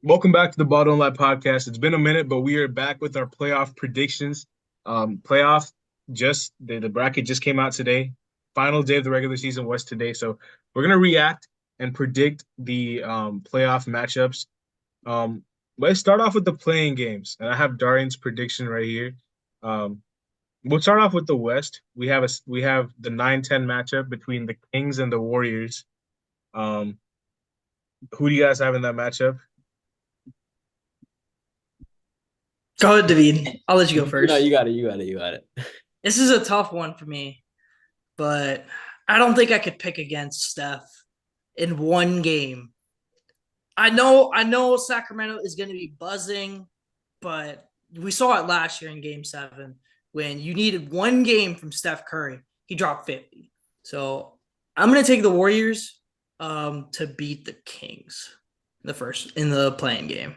Welcome back to the Ball Don't Lie podcast. It's been a minute, but we are back with our playoff predictions. Playoff just the bracket just came out today. Final day of the regular season was today, so we're gonna react and predict the playoff matchups. Um, let's start off with the playing games, and I have Darian's prediction right here. Um, we'll start off with the West. We have the 9-10 matchup between the Kings and the Warriors. Um, who do you guys have in that matchup? Go ahead, David. I'll let you go No, first. you got it. You got it. You got it. This is a tough one for me, but I don't think I could pick against Steph in one game. I know Sacramento is going to be buzzing, but we saw it last year in game 7 when you needed one game from Steph Curry. He dropped 50. So I'm going to take the Warriors to beat the Kings in the playing game.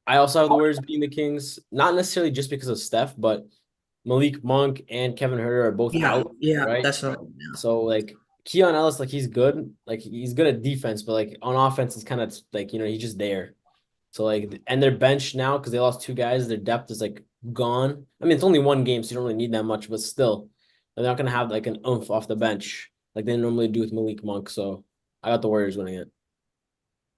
I also have the Warriors beating the Kings, not necessarily just because of Steph, but Malik Monk and Kevin Huerter are both out, right? That's not. So Keon Ellis, he's good, he's good at defense, but on offense, it's kind of he's just there. So and their bench now because they lost two guys, their depth is gone. I mean, it's only one game, so you don't really need that much, but still, they're not gonna have an oomph off the bench like they normally do with Malik Monk. So I got the Warriors winning it.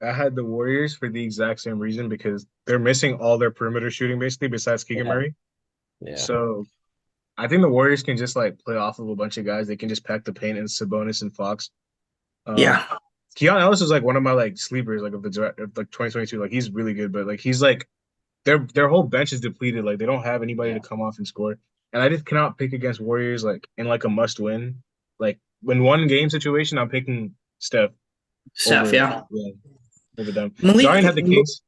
I had the Warriors for the exact same reason because they're missing all their perimeter shooting basically besides Keegan Yeah. Murray. Yeah. So I think the Warriors can just play off of a bunch of guys. They can just pack the paint in Sabonis and Fox. Yeah. Keon Ellis is one of my sleepers of the 2022. He's really good, but he's their whole bench is depleted. They don't have anybody to come off and score. And I just cannot pick against Warriors in a must win. When one game situation, I'm picking Steph. Steph, over, yeah. over them. Malik, Darian had the Kings.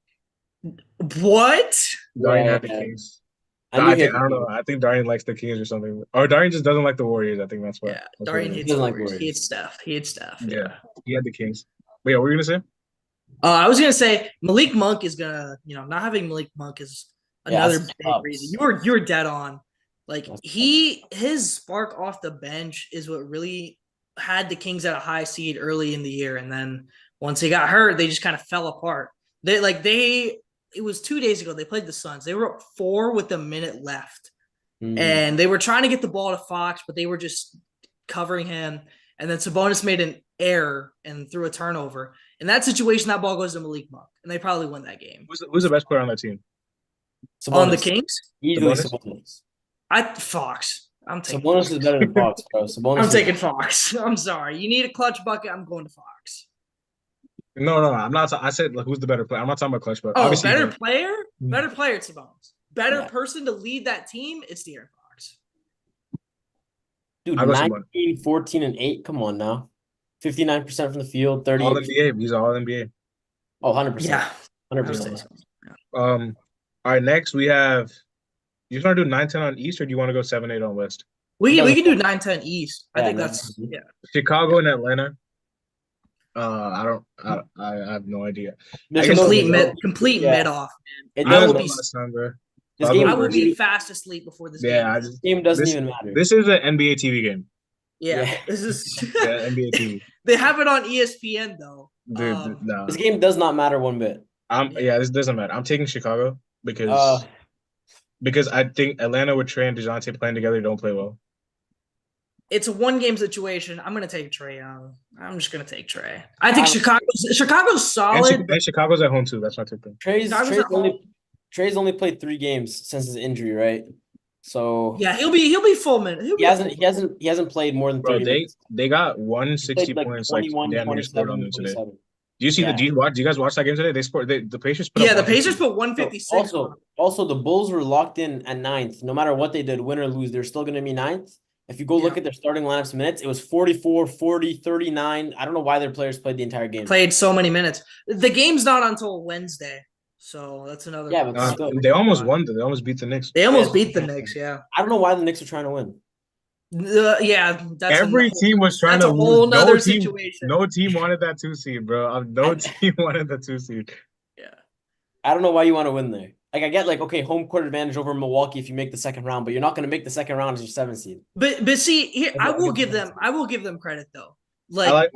What? Darian Yeah, had the yeah. Kings. I I knew he think had I don't know. I think Darian likes the Kings or something, or Darian just doesn't like the Warriors. I think that's what. Yeah, That's what Darian it hates is. the doesn't like Warriors. He Warriors. hates Steph. He hates Steph. Yeah, Yeah. he had the Kings. But yeah, what were you gonna say? I was gonna say Malik Monk is gonna, not having Malik Monk is Yeah, another that's big tough. reason. You're dead on. That's His spark off the bench is what really had the Kings at a high seed early in the year, and then once he got hurt, they just kind of fell apart. They it was 2 days ago. They played the Suns. They were up 4 with a minute left. And they were trying to get the ball to Fox, but they were just covering him. And then Sabonis made an error and threw a turnover. In that situation, that ball goes to Malik Monk, and they probably win that game. Who's the best player on that team? On the Sabonis. Kings, Easily Sabonis? Sabonis. Fox. I'm taking Sabonis Fox. is better than Fox, bro. Sabonis I'm is taking Fox. I'm sorry. You need a clutch bucket. I'm going to Fox. No, I'm not. I said who's the better player. I'm not talking about clutch, but Oh, obviously, better player? Mm. Better player, it's Sabonis. Better Yeah. person to lead that team, it's De'Aaron Fox. Dude, I go 19, 14, and 8. Come on now. 59% from the field, all 38. NBA. He's all NBA. Oh, 100%. Yeah. 100%. All right, next we have. You just want to do 9-10 on East, or do you want to go 7-8 on West? We can do 9-10 East. I Yeah, think 9-10. that's Chicago and Atlanta. I don't. I have no idea. There's I guess no- complete yeah. mid off, man. It I I will don't be know last time, bro. This I'll game, go I will first. be fast asleep before this game. This game doesn't this- even matter. This is an NBA TV game. Yeah. Yeah. This is Yeah, NBA TV. They have it on ESPN though. Dude, no. This game does not matter one bit. This doesn't matter. I'm taking Chicago because I think Atlanta with Trey and DeJounte playing together don't play well. It's a one game situation. I'm gonna take Trae Young. I'm just gonna take Trey. I think Chicago's solid. And Chicago's at home too. That's not too bad. Trey's only played 3 games since his injury, right? So Yeah, he'll be full minute. he hasn't played more than 30 Bro, minutes. they got 160 He played points 21, damn near scored on them 27, today. 27. Do you see Yeah. do you guys watch that game today? The Pacers put Yeah, up the Pacers 150. put 156. Also, the Bulls were locked in at 9th. No matter what they did, win or lose, they're still going to be 9th. If you go look at their starting lineups minutes, it was 44, 40, 39. I don't know why their players played the entire game. Played so many minutes. The game's not until Wednesday, so that's another. Yeah, but still. They almost won. They almost beat the Knicks. They almost beat the Knicks. Yeah. I don't know why the Knicks are trying to win. That's Every team was trying to a whole lose. nother situation. No team wanted that 2 seed, bro. No team wanted the 2 seed. Yeah. I don't know why you want to win there. I get okay, home court advantage over Milwaukee if you make the second round, but you're not going to make the second round as your 7th seed. But see, here I will give them credit though.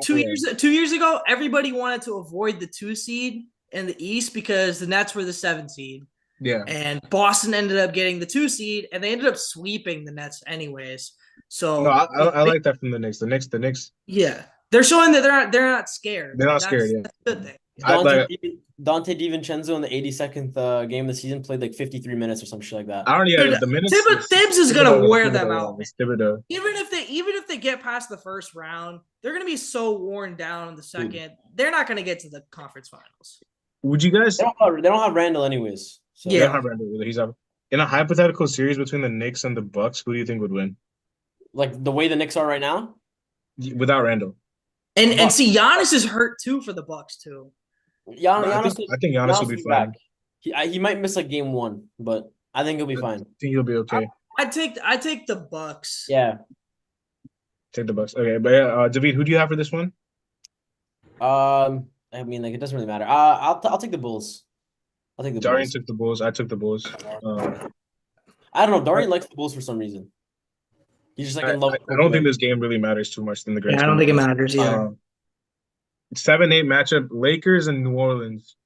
2 years ago, everybody wanted to avoid the 2 seed in the East because the Nets were the 7 seed. Yeah. And Boston ended up getting the 2 seed, and they ended up sweeping the Nets anyways. So No, I like that from the Knicks. The Knicks, yeah, they're showing that they're not scared. they're not scared. Yeah. That's a good thing. I like. Dante DiVincenzo in the 82nd game of the season played like 53 minutes or some shit like that. I don't. Yeah, Dude, the minutes. Tibbs is gonna wear them out. It's Thibodeau. Even if they get past the first round, they're gonna be so worn down in the second. They're not gonna get to the conference finals. Would you guys? They don't have Randall anyways. So. Yeah. They don't have Randall either. He's up. In a hypothetical series between the Knicks and the Bucks, who do you think would win? Like the way the Knicks are right now? Without Randall. And see, Giannis is hurt too for the Bucks too. Giannis, I think Giannis will be fine. He might miss like game 1, but I think he'll be fine. I think he'll be okay. I take the Bucks. Yeah. Take the Bucks. Okay, but yeah, David, who do you have for this one? I mean, like it doesn't really matter. I'll take the Bulls. I'll take the Darian Bulls. took the Bulls. I took the Bulls. I don't know. Darian likes the Bulls for some reason. He's just like in love. I don't think this game really matters too much in the grand. Yeah, I don't think it matters either. 7-8 matchup: Lakers and New Orleans.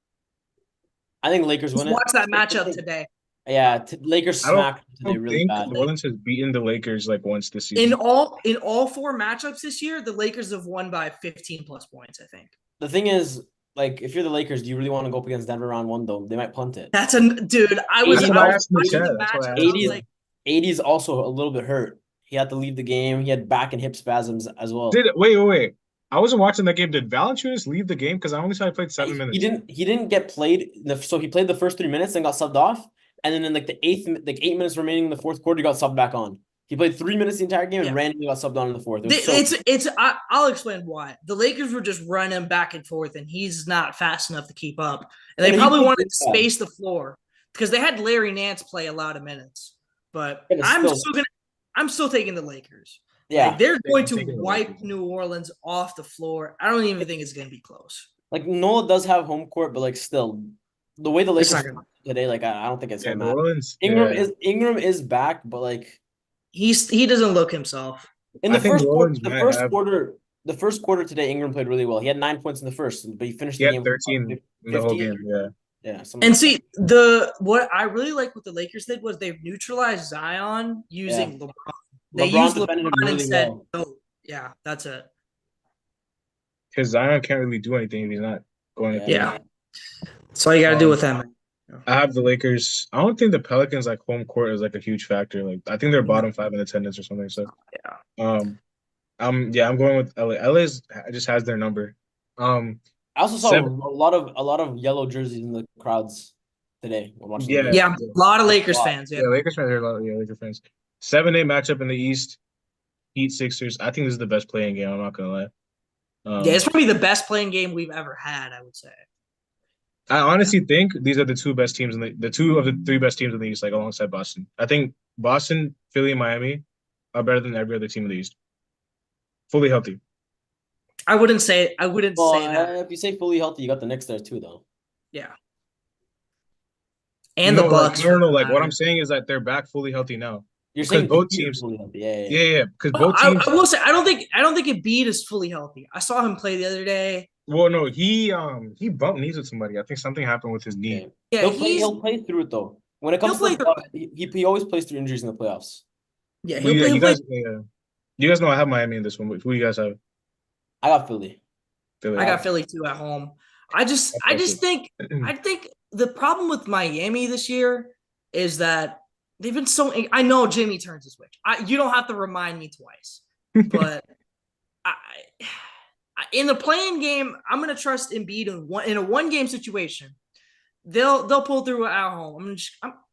I think Lakers win it. Watch that matchup today. Yeah, Lakers smacked today really bad. New Orleans has beaten the Lakers like once this season. In all 4 matchups this year, the Lakers have won by 15 plus points, I think. The thing is, like, if you're the Lakers, do you really want to go up against Denver round 1 though? They might punt it. Dude. I was watching the matchup. 80's also a little bit hurt. He had to leave the game. He had back and hip spasms as well. Wait. I wasn't watching that game. Did Valanciunas leave the game? Because I only saw he played 7 minutes. He didn't get played. So he played the first 3 minutes and got subbed off. And then in like the 8 minutes remaining in the fourth quarter, he got subbed back on. He played 3 minutes the entire game and randomly got subbed on in the fourth. I'll explain why. The Lakers were just running back and forth, and he's not fast enough to keep up. And they probably wanted to space the floor because they had Larry Nance play a lot of minutes. But I'm still taking the Lakers. Yeah, like, they're going to wipe New Orleans off the floor. I don't even think it's going to be close. Like Nola does have home court, but like still, the way the Lakers today, like I don't think it's gonna matter. Ingram is back, but like he doesn't look himself. In the first quarter today, Ingram played really well. He had 9 points in the first, but he finished the game 13 in the whole game. Yeah. And see, what I really like what the Lakers did was they've neutralized Zion using LeBron. They used LeBron really instead. Well. Oh, yeah, that's it. Because Zion can't really do anything if he's not going. Yeah. That's all you got to do with him. I have the Lakers. I don't think the Pelicans like home court is like a huge factor. Like I think they're bottom 5 in attendance or something. So I'm going with LA. LA just has their number. I also saw a lot of yellow jerseys in the crowds today. A lot of Lakers fans. Yeah, Lakers fans. There are a lot of Lakers fans. 7-8 matchup in the East. Heat Sixers. I think this is the best playing game. I'm not gonna lie. It's probably the best playing game we've ever had. I would say. I honestly think these are the 2 best teams the 2 of the 3 best teams in the East, like alongside Boston. I think Boston, Philly, and Miami are better than every other team in the East. Fully healthy. I wouldn't say that. If you say fully healthy, you got the Knicks there too, though. Yeah. And the Bucks. Like what I'm saying is that they're back fully healthy now. You're saying both teams fully healthy. Yeah. Because both teams. I will say I don't think Embiid is fully healthy. I saw him play the other day. Well, no, he bumped knees with somebody. I think something happened with his knee. Yeah, he'll play through it though. When it comes to the playoffs, he always plays through injuries in the playoffs. Yeah, you guys know I have Miami in this one. But who do you guys have? I got Philly. I got Philly too at home. I think the problem with Miami this year is that they've been so. I know Jimmy turns his switch. You don't have to remind me twice, but in the playing game, I'm gonna trust Embiid in a 1-game situation. They'll pull through at home.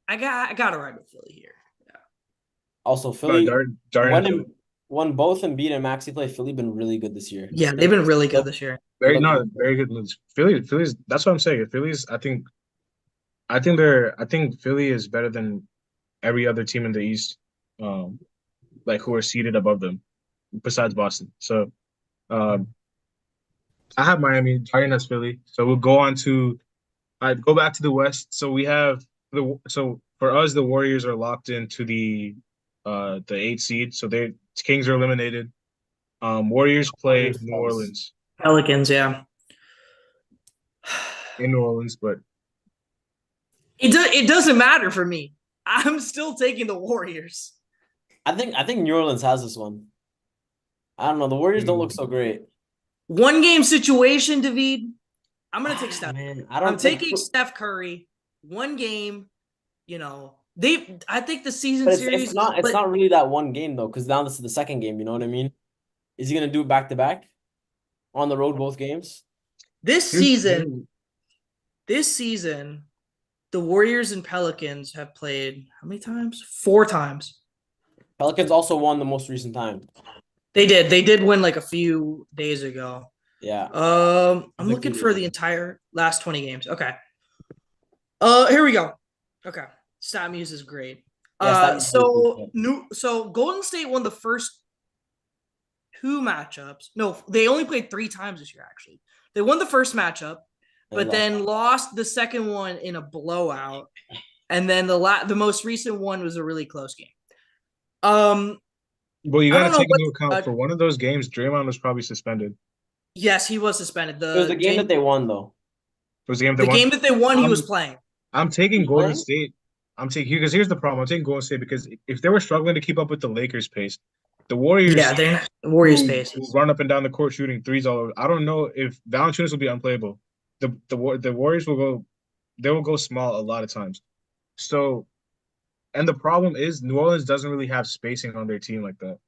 I got to ride with Philly here. Yeah. Also, Philly when both Embiid and Maxey play, Philly been really good this year. Yeah, they've been really good this year. Very good moves. Philly's. That's what I'm saying. Philly's. I think Philly is better than every other team in the East, like who are seated above them, besides Boston. So, I have Miami. Darian has Philly. So we'll go on to. Go back to the West. So we have for us, the Warriors are locked into the 8th seed. So Kings are eliminated. Warriors play New Orleans. Pelicans, yeah. in New Orleans, but It doesn't matter for me. I'm still taking the Warriors. I think New Orleans has this one. I don't know. The Warriors don't look so great. One game situation, David. I'm gonna take Steph. Man, I I'm don't like, taking Steph Curry. One game, they. I think the season but series. it's not really that one game though, because now this is the second game. You know what I mean? Is he gonna do it back to back on the road both games? This season, the Warriors and Pelicans have played how many times? 4 times. Pelicans also won the most recent time. They did. They did win like a few days ago. Yeah. I'm looking for the entire last 20 games. Okay. Here we go. Okay. StatMuse is great. Yeah, So Golden State won the first 2 matchups. No, they only played 3 times this year, actually. They won the first matchup, but then lost the second one in a blowout. And then the most recent one was a really close game. Well, you got to take into account for one of those games, Draymond was probably suspended. Yes, he was suspended. It was the game that they won, though. It was the game that they won. He was playing. I'm taking Golden State. I'm taking because here's the problem. I'm taking Golden State because if they were struggling to keep up with the Lakers' pace, the Warriors, they're not, the Warriors' pace run up and down the court shooting threes all over. I don't know if Valanciunas will be unplayable. The Warriors will go small a lot of times. So, and the problem is New Orleans doesn't really have spacing on their team like that.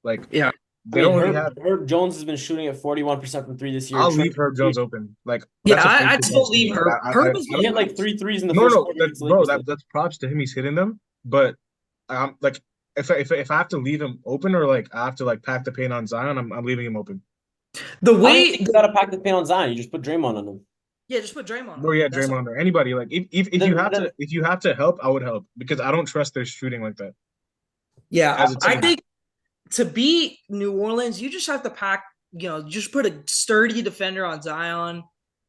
Like, yeah. They don't really have. Herb Jones has been shooting at 41% from 3 this year. I'll leave Herb Jones open. Like, I'd still leave Herb. Herb has hit like 3 threes in the first quarter. That's props to him. He's hitting them, but like if I have to leave him open or like I have to like pack the paint on Zion, I'm leaving him open. The way you gotta pack the paint on Zion, you just put Draymond on him. Yeah, just put Draymond. Oh yeah, Draymond or anybody. Like if you have to help, I would help because I don't trust their shooting like that. Yeah, I think to beat New Orleans, you just have to pack. Just put a sturdy defender on Zion,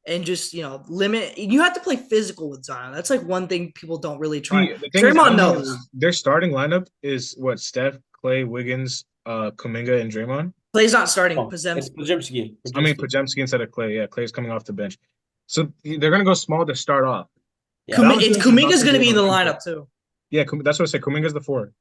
and just limit. You have to play physical with Zion. That's like one thing people don't really try. Draymond knows their starting lineup is what: Steph, Clay, Wiggins, Kuminga, and Draymond. Clay's not starting. Podziemski. I mean Podziemski instead of Clay. Yeah, Clay's coming off the bench, so they're gonna go small to start off. Yeah. Kuminga's gonna be in the lineup too. Yeah, that's what I said. Kuminga's the 4.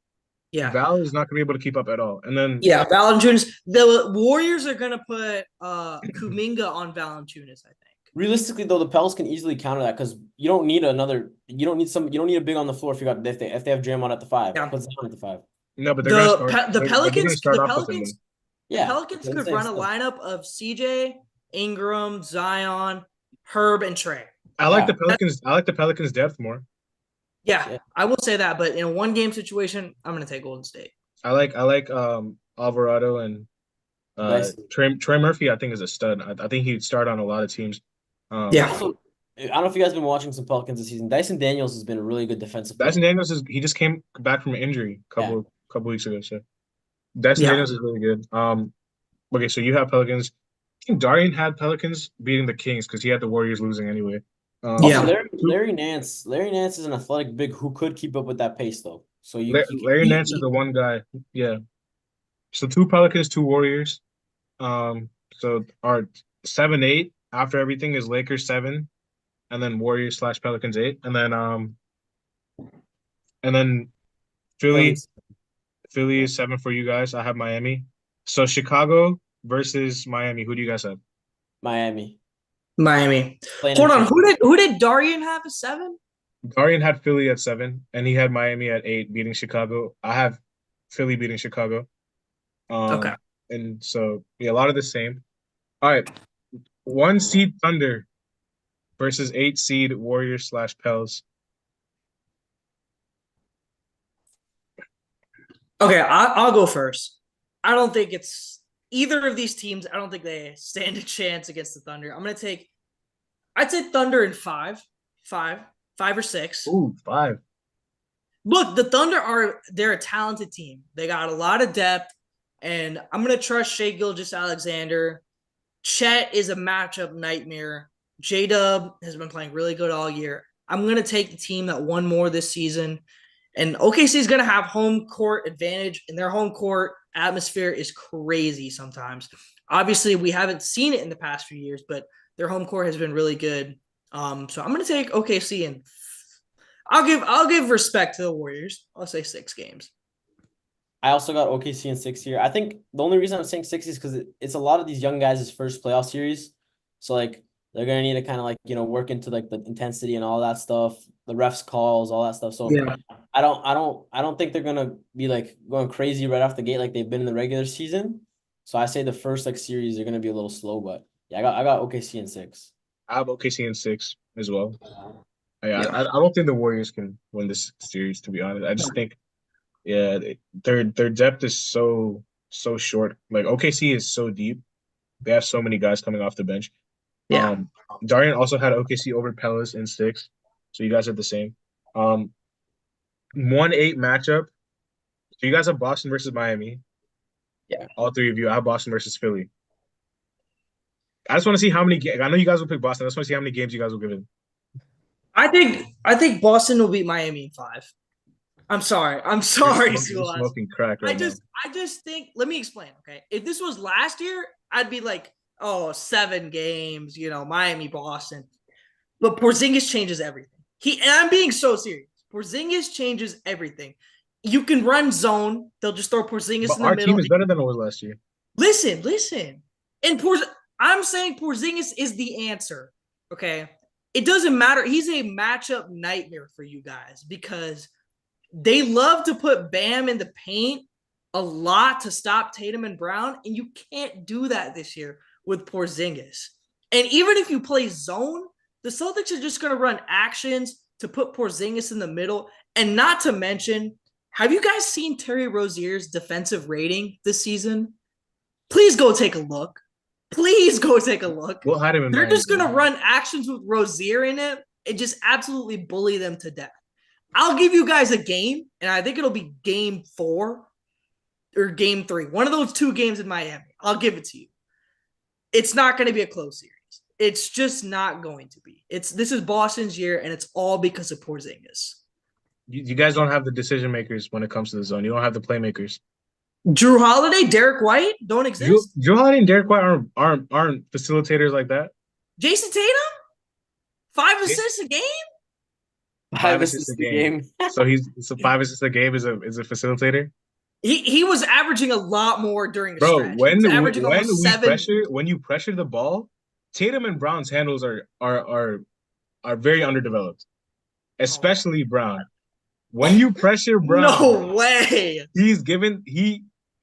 Yeah, Val is not gonna be able to keep up at all. And then Valanciunas. The Warriors are gonna put Kuminga on Valanciunas, I think. Realistically, though, the Pels can easily counter that because you don't need a big on the floor if they have Draymond at the 5. Yeah. Put Zion at the 5. No, but the Pelicans could run a lineup of CJ, Ingram, Zion, Herb, and Trey. I like the Pelicans. I like the Pelicans' depth more. Yeah, I will say that, but in a 1-game situation, I'm going to take Golden State. I like Alvarado and Trey Murphy. I think is a stud. I think he'd start on a lot of teams. Also, I don't know if you guys have been watching some Pelicans this season. Dyson Daniels has been a really good defensive player. Dyson Daniels he just came back from an injury a couple weeks ago. So Dyson Daniels is really good. Okay, so you have Pelicans. I think Darian had Pelicans beating the Kings because he had the Warriors losing anyway. Larry Nance. Larry Nance is an athletic big who could keep up with that pace though. So Larry Nance is the one guy. Yeah. So 2 Pelicans, 2 Warriors. So our 7-8 after everything is Lakers 7, and then Warriors / Pelicans 8, and then Philly is 7 for you guys. I have Miami. So Chicago versus Miami. Who do you guys have? Miami. Hold on. Who did Darian have at 7? Darian had Philly at 7, and he had Miami at 8, beating Chicago. I have Philly beating Chicago. Okay. And so a lot of the same. All right. 1 seed Thunder versus 8 seed Warriors / Pels. Okay, I'll go first. I don't think it's either of these teams. I don't think they stand a chance against the Thunder. I'd say Thunder in 5 or 6. Ooh, 5. Look, the Thunder they're a talented team. They got a lot of depth, and I'm gonna trust Shai Gilgeous-Alexander. Chet is a matchup nightmare. J-Dub has been playing really good all year. I'm gonna take the team that won more this season. And OKC is going to have home court advantage, and their home court atmosphere is crazy sometimes. Obviously, we haven't seen it in the past few years, but their home court has been really good. So I'm gonna take OKC, and I'll give respect to the Warriors. I'll say 6 games. I also got OKC in 6 here. I think the only reason I'm saying 6 is because it's a lot of these young guys' first playoff series. So like they're gonna need to kind of like, work into like the intensity and all that stuff, the refs calls, all that stuff. So Yeah. I don't think they're gonna be like going crazy right off the gate like they've been in the regular season. So I say the first like series are gonna be a little slow, but yeah, I got OKC in 6. I have OKC in 6 as well. Yeah. I don't think the Warriors can win this series, to be honest. I just think, yeah, their depth is so short. Like OKC is so deep. They have so many guys coming off the bench. Yeah. Darian also had OKC over Pelicans in 6, so you guys are the same. 1-8 matchup. So you guys have Boston versus Miami. Yeah. All three of you. I have Boston versus Philly. I just want to see how many games. I know you guys will pick Boston. I just want to see how many games you guys will give it. I think Boston will beat Miami in 5. I'm sorry. I'm sorry, You're Silas. smoking crack right now. I just think, let me explain, okay? If this was last year, I'd be like, oh, 7 games, Miami, Boston. But Porzingis changes everything. And I'm being so serious. Porzingis changes everything. You can run zone. They'll just throw Porzingis But in the our middle. team is better than it was last year. Listen. And I'm saying Porzingis is the answer, okay? It doesn't matter. He's a matchup nightmare for you guys because they love to put Bam in the paint a lot to stop Tatum and Brown, and you can't do that this year with Porzingis. And even if you play zone, the Celtics are just going to run actions to put Porzingis in the middle. And not to mention, have you guys seen Terry Rozier's defensive rating this season? Please go take a look. We'll hide him in They're Miami. just going to run actions with Rozier in it and just absolutely bully them to death. I'll give you guys a game, and I think it'll be game 4 or game 3. One of those 2 games in Miami. I'll give it to you. It's not going to be a close series. It's just not going to be. This is Boston's year, and it's all because of Porzingis. You guys don't have the decision makers when it comes to the zone. You don't have the playmakers. Drew Holiday, Derek White don't exist. Drew Holiday and Derek White aren't facilitators like that. Jason Tatum, 5 assists a game. 5 assists a game. So 5 assists a game is a facilitator. He was averaging a lot more during the stretch. When you pressure the ball, Tatum and Brown's handles are very underdeveloped, especially Brown. When you pressure Brown, no way.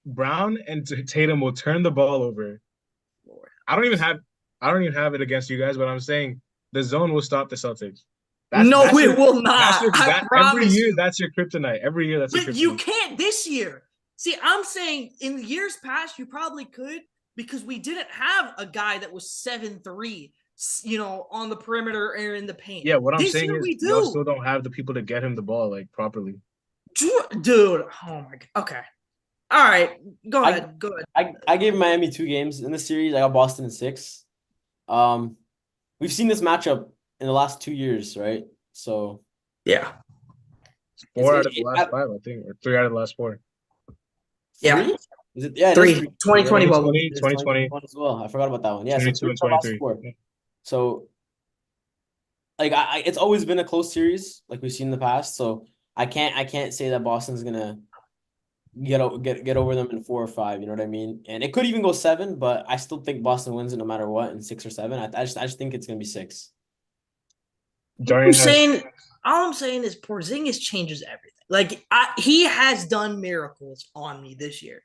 Brown and Tatum will turn the ball over. I don't even have it against you guys, but I'm saying the zone will stop the Celtics. It will not. Every year, that's your kryptonite. Every year, that's your kryptonite. But you can't this year. See, I'm saying in the years past, you probably could because we didn't have a guy that was 7'3", on the perimeter or in the paint. Yeah, what I'm saying is you still don't have the people to get him the ball like properly. Dude, oh my god. Okay. All right, go ahead. I gave Miami 2 games in the series. I got Boston in 6. We've seen this matchup in the last 2 years, right? So yeah, 4 out of the last 5, I think, or 3 out of the last 4. Yeah. 3? Is it? Yeah, 3. 2020 bubble. 2020 as well. I forgot about that one. Yeah, 22 and 23. So, like, it's always been a close series, like we've seen in the past. So I can't say that Boston's gonna get over them in 4 or 5. You know what I mean? And it could even go 7, but I still think Boston wins it no matter what in 6 or 7. I just think it's gonna be 6. All I'm saying is Porzingis changes everything. Like he has done miracles on me this year.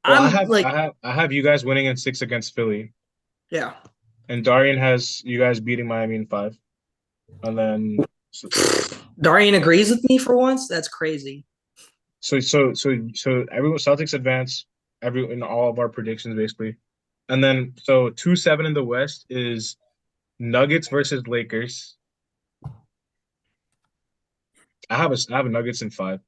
I have you guys winning in 6 against Philly. Yeah. And Darian has you guys beating Miami in 5. And then Darian agrees with me for once. That's crazy. So everyone Celtics advance in all of our predictions basically. And then 2-7 in the West is Nuggets versus Lakers. I have a Nuggets in 5.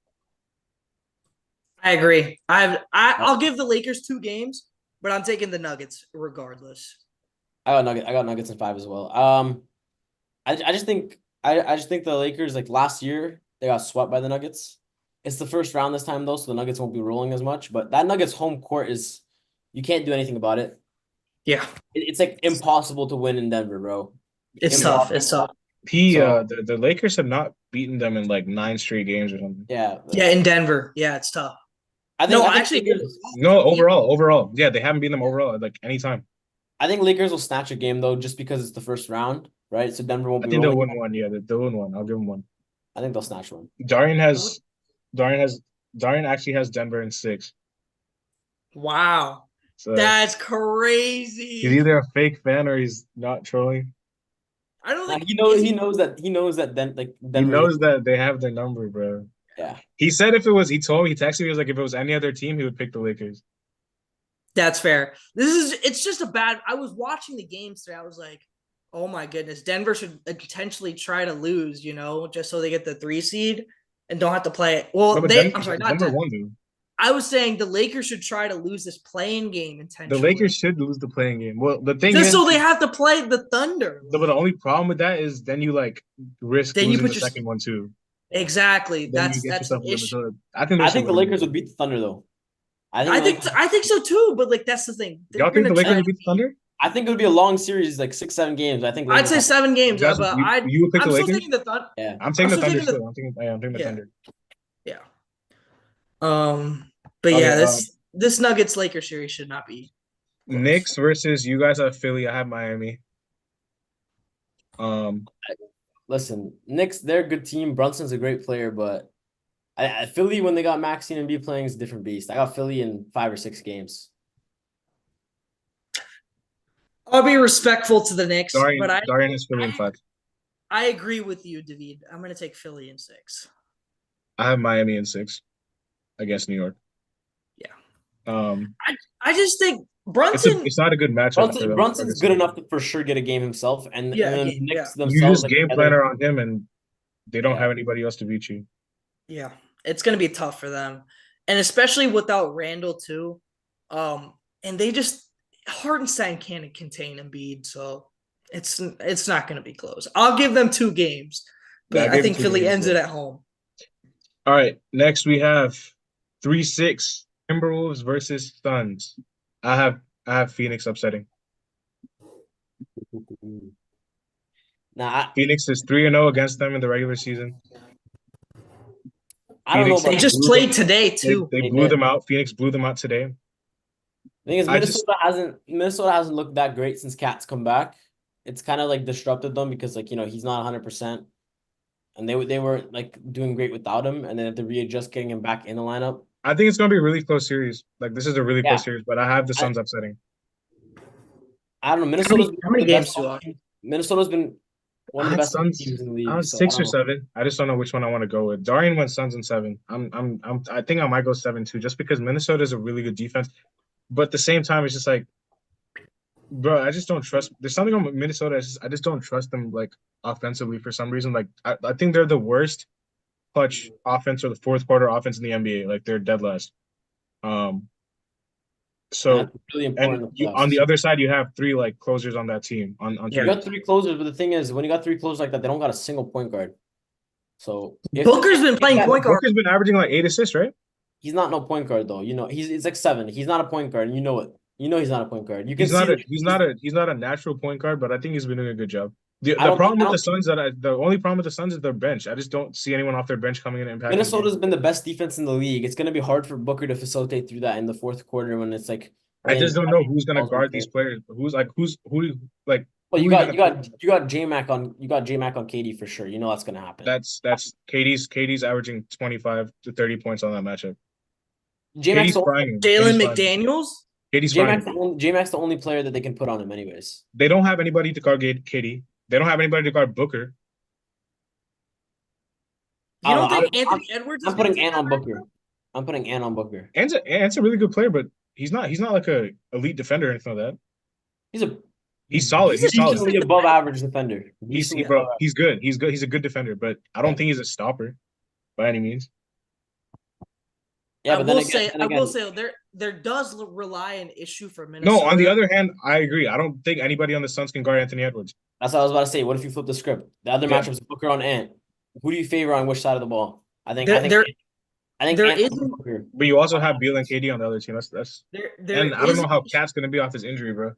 I agree. I'll give the Lakers 2 games, but I'm taking the Nuggets regardless. I got Nuggets in 5 as well. I just think the Lakers, like last year, they got swept by the Nuggets. It's the first round this time though, so the Nuggets won't be rolling as much. But that Nuggets home court you can't do anything about it. Yeah, it's like impossible to win in Denver, bro. It's tough. It's tough. So The Lakers have not beaten them in like 9 straight games or something. yeah, Yeah, in Denver. Yeah, it's tough. I think Actually, Lakers. No, overall, yeah, they haven't beaten them overall like anytime. I think Lakers will snatch a game though, just because it's the first round, right? So Denver won't I be think they'll rolling. win one. Yeah, they'll win one. I'll give them one. I think they'll snatch one. Darian has, Darian has, Darian actually has Denver in 6. Wow, So that's he's crazy. either a fake fan or he's not trolling. I don't think He knows that He Denver. knows that they have their number, bro. Yeah. He said if it was, he told me, he texted me, he was like, if it was any other team, he would pick the Lakers. that's fair. It's just a bad. I was watching the games today. I was like, oh my goodness, Denver should potentially try to lose, just so they get the 3 seed and don't have to play it. Well, No, but I'm sorry, not Denver Denver. won, dude. I was saying the Lakers should try to lose this playing game The intentionally. Lakers should lose the playing game. Well, the thing just is, so they have to play the Thunder. but the only problem with that is then you like risk Then you losing put the your- second one too. Exactly. Then you get That's an yourself a limit. issue. So I think I think the Lakers would beat the Thunder though. I think so too. But like that's the thing. Y'all think the Lakers would beat the Thunder? I think it would be a long series, like 6-7 games. I think I'd say Lakers 7 games, Guys, but you would pick I'm the still Lakers? taking the Thunder. Yeah. I'm taking the still Thunder taking the- still. I'm taking the Yeah. Thunder. Yeah. But Okay, yeah, this Nuggets Lakers series should not be close. Knicks versus you guys have Philly. I have Miami. Listen, Knicks, they're a good team. Brunson's a great player, but Philly, when they got Maxine and B playing, is a different beast. I got Philly in 5 or 6 games. I'll be respectful to the Knicks, but Darian has Philly in 5. I agree with you, David. I'm going to take Philly in 6. I have Miami in 6 against New York. Yeah. I just think Brunson. It's not a good matchup. Brunson's good enough to for sure get a game himself, and then the Knicks themselves. You use game planner on him, and they don't Yeah. have anybody else to beat you. Yeah, it's going to be tough for them, and especially without Randall too. And they just Hartenstein can't contain Embiid, so it's not going to be close. I'll give them 2 games, but I think Philly ends it at home. All right, next we have 3-6 Timberwolves versus Suns. I have Phoenix upsetting. Phoenix is 3-0 against them in the regular season. I don't know. They just played today too. They blew them out. Phoenix blew them out today. The thing is, Minnesota hasn't looked that great since Cat's come back. It's kind of like disrupted them because he's not 100%, and they were like doing great without him, and then have to readjust getting him back in the lineup. I think it's gonna be a really close series. Like this is a really close series, but I have the Suns upsetting. I don't know. How many games do you watch? Minnesota's been one of the best teams in the league. I was 6 or 7. I just don't know which one I want to go with. Darian went Suns in 7. I think I might go 7 too, just because Minnesota is a really good defense. But at the same time, it's just like, bro, I just don't trust. There's something on Minnesota. I just don't trust them like offensively for some reason. Like I think they're the worst clutch offense or the fourth quarter offense in the NBA. Like they're dead last. So that's really important. on the other side, you have 3 like closers on that team. You got 3 closers, but the thing is, when you got 3 closers like that, they don't got a single point guard. So Booker's been playing point guard. Booker's been averaging like 8 assists, right? He's not no point guard though. It's like 7. He's not a point guard, and you know it. You know he's not a point guard. He's not a natural point guard, but I think he's been doing a good job. The problem with the Suns the only problem with the Suns is their bench. I just don't see anyone off their bench coming in and impacting. Minnesota's been the best defense in the league. It's gonna be hard for Booker to facilitate through that in the fourth quarter when it's like. I just don't know who's gonna guard these players. Who like. Well, you got J-Mac on KD for sure. You know that's gonna happen. That's KD's averaging 25 to 30 points on that matchup. J-Mac's Jalen McDaniels. J-Mac's the only player that they can put on him anyways. They don't have anybody to guard KD. They don't have anybody to guard Booker. You don't think Anthony Edwards? I'm putting Ant on Booker. I'm putting Ant on Booker. Ant's a really good player, but he's not like a elite defender or anything like that. He's solid. He's solid. He's above average defender. He's good. He's good. He's a good defender, but I don't think he's a stopper by any means. Yeah, but I will say there does rely an issue for Minnesota. No, on the other hand, I agree. I don't think anybody on the Suns can guard Anthony Edwards. That's what I was about to say. What if you flip the script? The other matchup is Booker on Ant. Who do you favor on which side of the ball? I think there is. But you also have Beal and KD on the other team. That's and I don't know how Cat's gonna be off his injury, bro.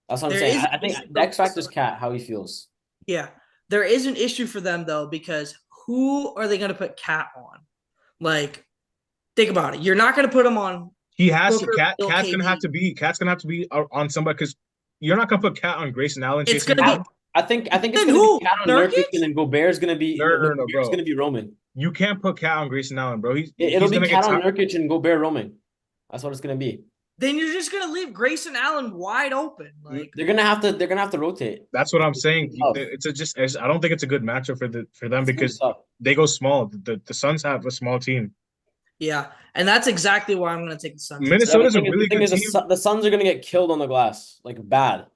That's what I'm saying. I think the X factor is Cat, how he feels. Yeah, There is an issue for them though, because who are they going to put Cat on? Like, think about it. You're not going to put him on He has to. Booker, Bill, Cat's gonna have KD. to be. Cat's gonna have to be on somebody because you're not gonna put Cat on Grayson Allen It's chasing going to him down. be I think it's then gonna be who? Cat on Nurkic? Nurkic, and then Gobert's gonna be No, Gobert's bro. gonna be Roman. You can't put Cat on Grayson Allen, bro. It'll He's be gonna Cat get on tired. Nurkic and Gobert Roman. That's what it's gonna be. Then you're just going to leave Grayson Allen wide open. Like, They're gonna have to rotate. That's what I'm saying. Tough. I don't think it's a good matchup for them It's gonna be because tough. they go small. The Suns have a small team. yeah. And that's exactly why I'm going to take the Suns. Minnesota's a The really thing good is, team. the Suns are gonna get killed on the glass, like bad.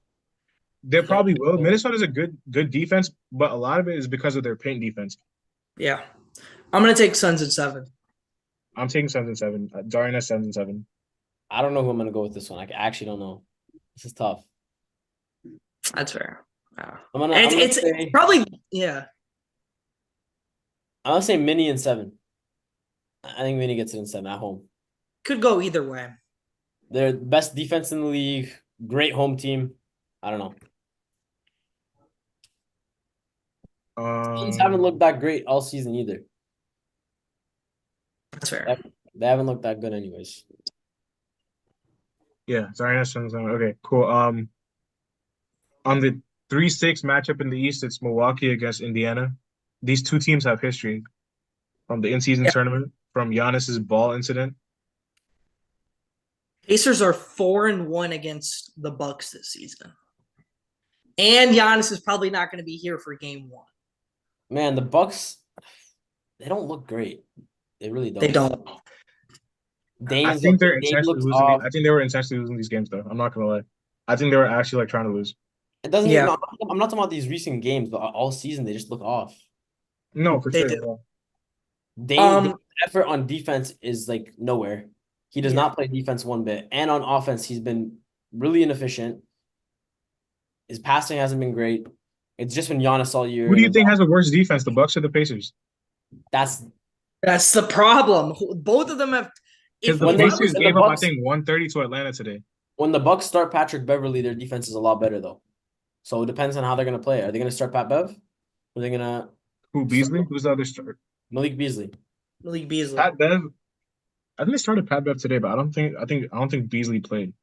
They probably will. Minnesota's a good defense, but a lot of it is because of their paint defense. Yeah. I'm going to take Suns at 7. I'm taking Suns in 7. Darian has Suns in 7. I don't know who I'm gonna go with this one. I actually don't know. This is tough. That's fair. Yeah. I'm gonna, And I'm gonna it's say probably, yeah. I'm gonna say Mini in 7. I think Mini gets it in 7 at home. Could go either way. They're best defense in the league, great home team. I don't know. Suns haven't looked that great all season either. That's fair. They haven't looked that good anyways. Yeah, Darian has Suns. Okay, cool. On the 3-6 matchup in the East, it's Milwaukee against Indiana. These two teams have history from the in-season tournament, from Giannis's ball incident. Pacers are 4-1 against the Bucks this season. And Giannis is probably not going to be here for game 1. Man, the Bucks, they don't look great. They really don't. They don't. I think they're Dame intentionally looks losing. off. I think they were intentionally losing these games, though. I'm not gonna lie. I think they were actually like trying to lose. It doesn't Yeah. even. I'm not talking about these recent games, but all season they just look off. No, for They sure. do. Dame's effort on defense is like nowhere. He does Yeah. not play defense one bit, and on offense he's been really inefficient. His passing hasn't been great. It's just been Giannis all year. Who do you think has a worse defense, the Bucks or the Pacers? That's That's the problem. Both of them have. Because If the when you- they- Pacers the gave up, I Bucks- think, 130 to Atlanta today. when the Bucks start Patrick Beverly, their defense is a lot better though. So it depends on how they're gonna play. Are they gonna start Pat Bev? Are they gonna Who, Beasley? Who's the other starter? Malik Beasley? Malik Beasley. Pat Bev. I think they started Pat Bev today, but I don't think Beasley played.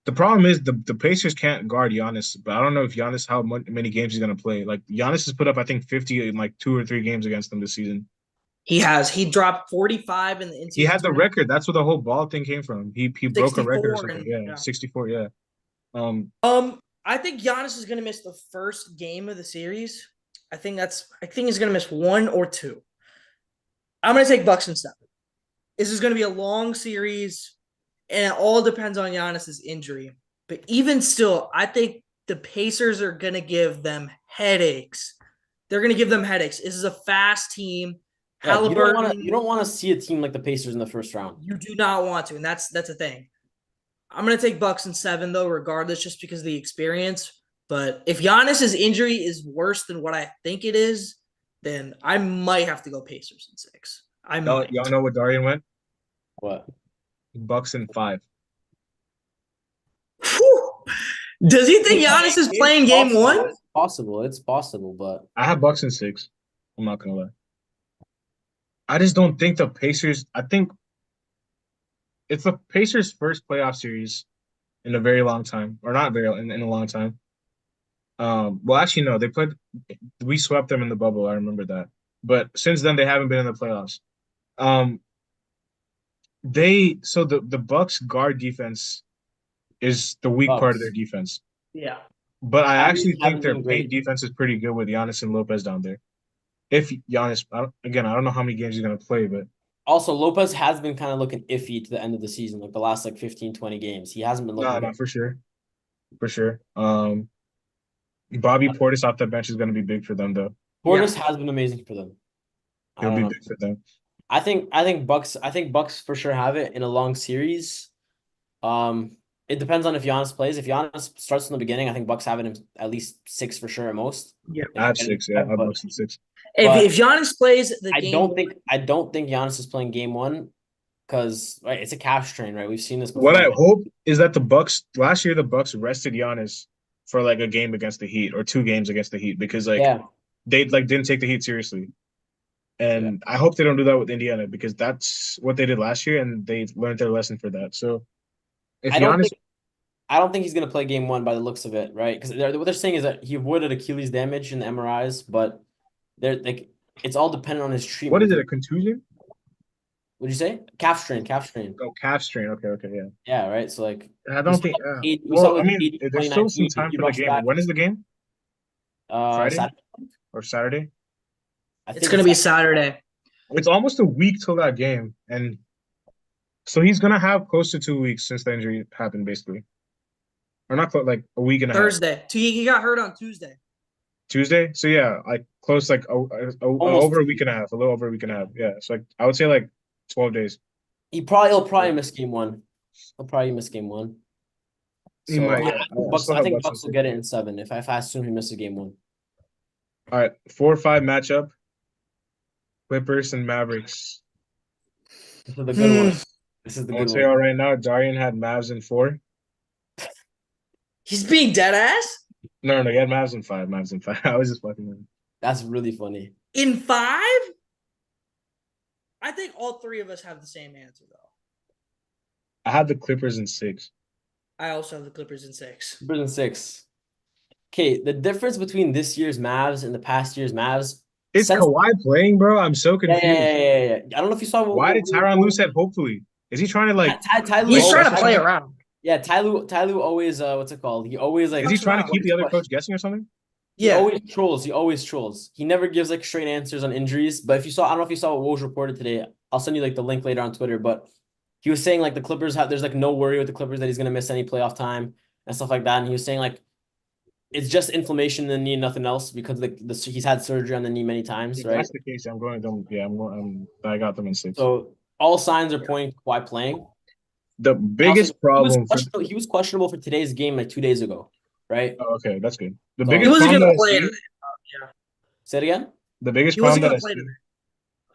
The problem is the Pacers can't guard Giannis, but I don't know if Giannis how many games he's gonna play. Like Giannis has put up, I think, 50 in like 2 or 3 games against them this season. He has. He dropped 45 in the in-season He had the tournament. record. That's where the whole ball thing came from. He broke a record or 64 something. and- Yeah, yeah. 64. Yeah. I think Giannis is going to miss the first game of the series. I think he's going to miss 1 or 2. I'm going to take Bucks in 7. This is going to be a long series, and it all depends on Giannis's injury. But even still, I think the Pacers are going to give them headaches. They're going to give them headaches. This is a fast team. Yeah, Halliburton, you don't want to see a team like the Pacers in the first round. you do not want to, and that's a thing. I'm gonna take Bucks in 7 though, regardless, just because of the experience. But if Giannis's injury is worse than what I think it is, then I might have to go Pacers in 6. Y'all know what Darian went? What? Bucks in 5. Whew. Does he think Giannis is playing game 1? It's possible. It's possible, but I have Bucks in 6. I'm not gonna lie. I just don't think the Pacers. I think it's the Pacers' first playoff series in a very long time, or not very in a long time. Well, actually, no, we swept them in the bubble. I remember that, but since then they haven't been in the playoffs. The Bucks guard defense is the weak part of their defense, Yeah. but I actually haven't think their been great. paint defense is pretty good with Giannis and Lopez down there. If Giannis, I don't know how many games he's gonna play, but also Lopez has been kind of looking iffy to the end of the season, like the last 15, 20 games. He hasn't been looking no, good. for sure, for sure. Bobby Portis off the bench is gonna be big for them, though. Portis has been amazing for them. I He'll don't be know. big for them. I think Bucks for sure have it in a long series. It depends on if Giannis plays. If Giannis starts from the beginning, I think Bucks have it in at least 6 for sure at most. Yeah. I have 6. Yeah, I have But Bucks in 6. But If Giannis plays the I game, don't think Giannis is playing game 1 because it's a calf strain, right? We've seen this before. What I hope is that the Bucks last year, the Bucks rested Giannis for like a game against the Heat or 2 games against the Heat because like Yeah. they like didn't take the Heat seriously. And I hope they don't do that with Indiana because that's what they did last year and they learned their lesson for that. So if I don't Giannis, think I don't think he's gonna play game one by the looks of it, right? Because what they're saying is that he avoided Achilles damage in the MRIs, but they're like it's all dependent on his what treatment. is it, a contusion? What'd you say? Calf strain, calf strain. Oh, calf strain. Okay, yeah. Yeah, right. So like I we don't saw think. we saw Well, I with mean, AD there's still some 2019, time he for the rushed game. back. When is the game? Friday Saturday. or Saturday? I It's think gonna be it's Saturday. It's almost a week till that game, and so he's gonna have close to 2 weeks since the injury happened, basically, or not close, like a week and a half. Thursday. He got hurt on Tuesday. Tuesday. So yeah, like close, like almost. over a week and a half, a little over a week and a half. Yeah, so like I would say like 12 days. He'll probably miss game one. He'll probably miss game one. He So might. I, Yeah, I think Bucks, still I have think Bucks in Bucks will 6. get it in 7 if I assume he misses game one. All right, 4-5 matchup. Clippers and Mavericks. This is the good one. This is the I'm good gonna tell you all one. right now, Darian had Mavs in 4. He's being dead ass No, he had Mavs in 5. Mavs in 5. I was just fucking with him. That's really funny. in 5. I think all three of us have the same answer though. I had the Clippers in 6. I also have the Clippers in 6. Clippers in 6. Okay, the difference between this year's Mavs and the past year's Mavs. Is Kawhi playing, bro? I'm so confused. Yeah. I don't know if you saw. Why did Tyronn Lue said hopefully? Is he trying to like? Ty Lue He's always- trying to play around. Yeah, Ty Lue always what's it called? He always like. Is he trying to keep the other question. coach guessing or something? He Yeah. always trolls. He always trolls. He never gives like straight answers on injuries. But if you saw, I don't know if you saw what Woj reported today. I'll send you like the link later on Twitter. But he was saying like the Clippers have there's like no worry with the Clippers that he's gonna miss any playoff time and stuff like that. And he was saying like it's just inflammation in the knee, nothing else, because he's had surgery on the knee many times, If right? that's the case, I'm going them. Yeah, I got them in 6. So all signs are pointing to Kawhi playing. The biggest problem. He was questionable for today's game like 2 days ago, right? Oh, okay, that's good. The So- biggest He wasn't problem gonna that I play see- today. Say it again. The biggest He wasn't problem gonna that I play see. today.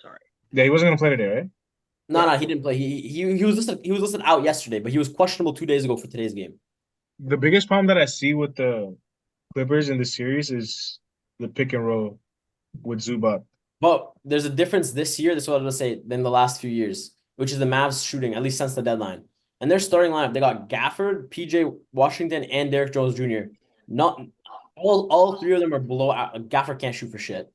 Sorry. Yeah, he wasn't gonna play today, right? No, he didn't play. He was listed out yesterday, but he was questionable 2 days ago for today's game. The biggest problem that I see with the Clippers in the series is the pick and roll with Zubac. But there's a difference this year, that's what I was going to say, than the last few years, which is the Mavs shooting, at least since the deadline. And their starting lineup, they got Gafford, PJ Washington, and Derrick Jones Jr. Not all three of them are below. Gafford can't shoot for shit.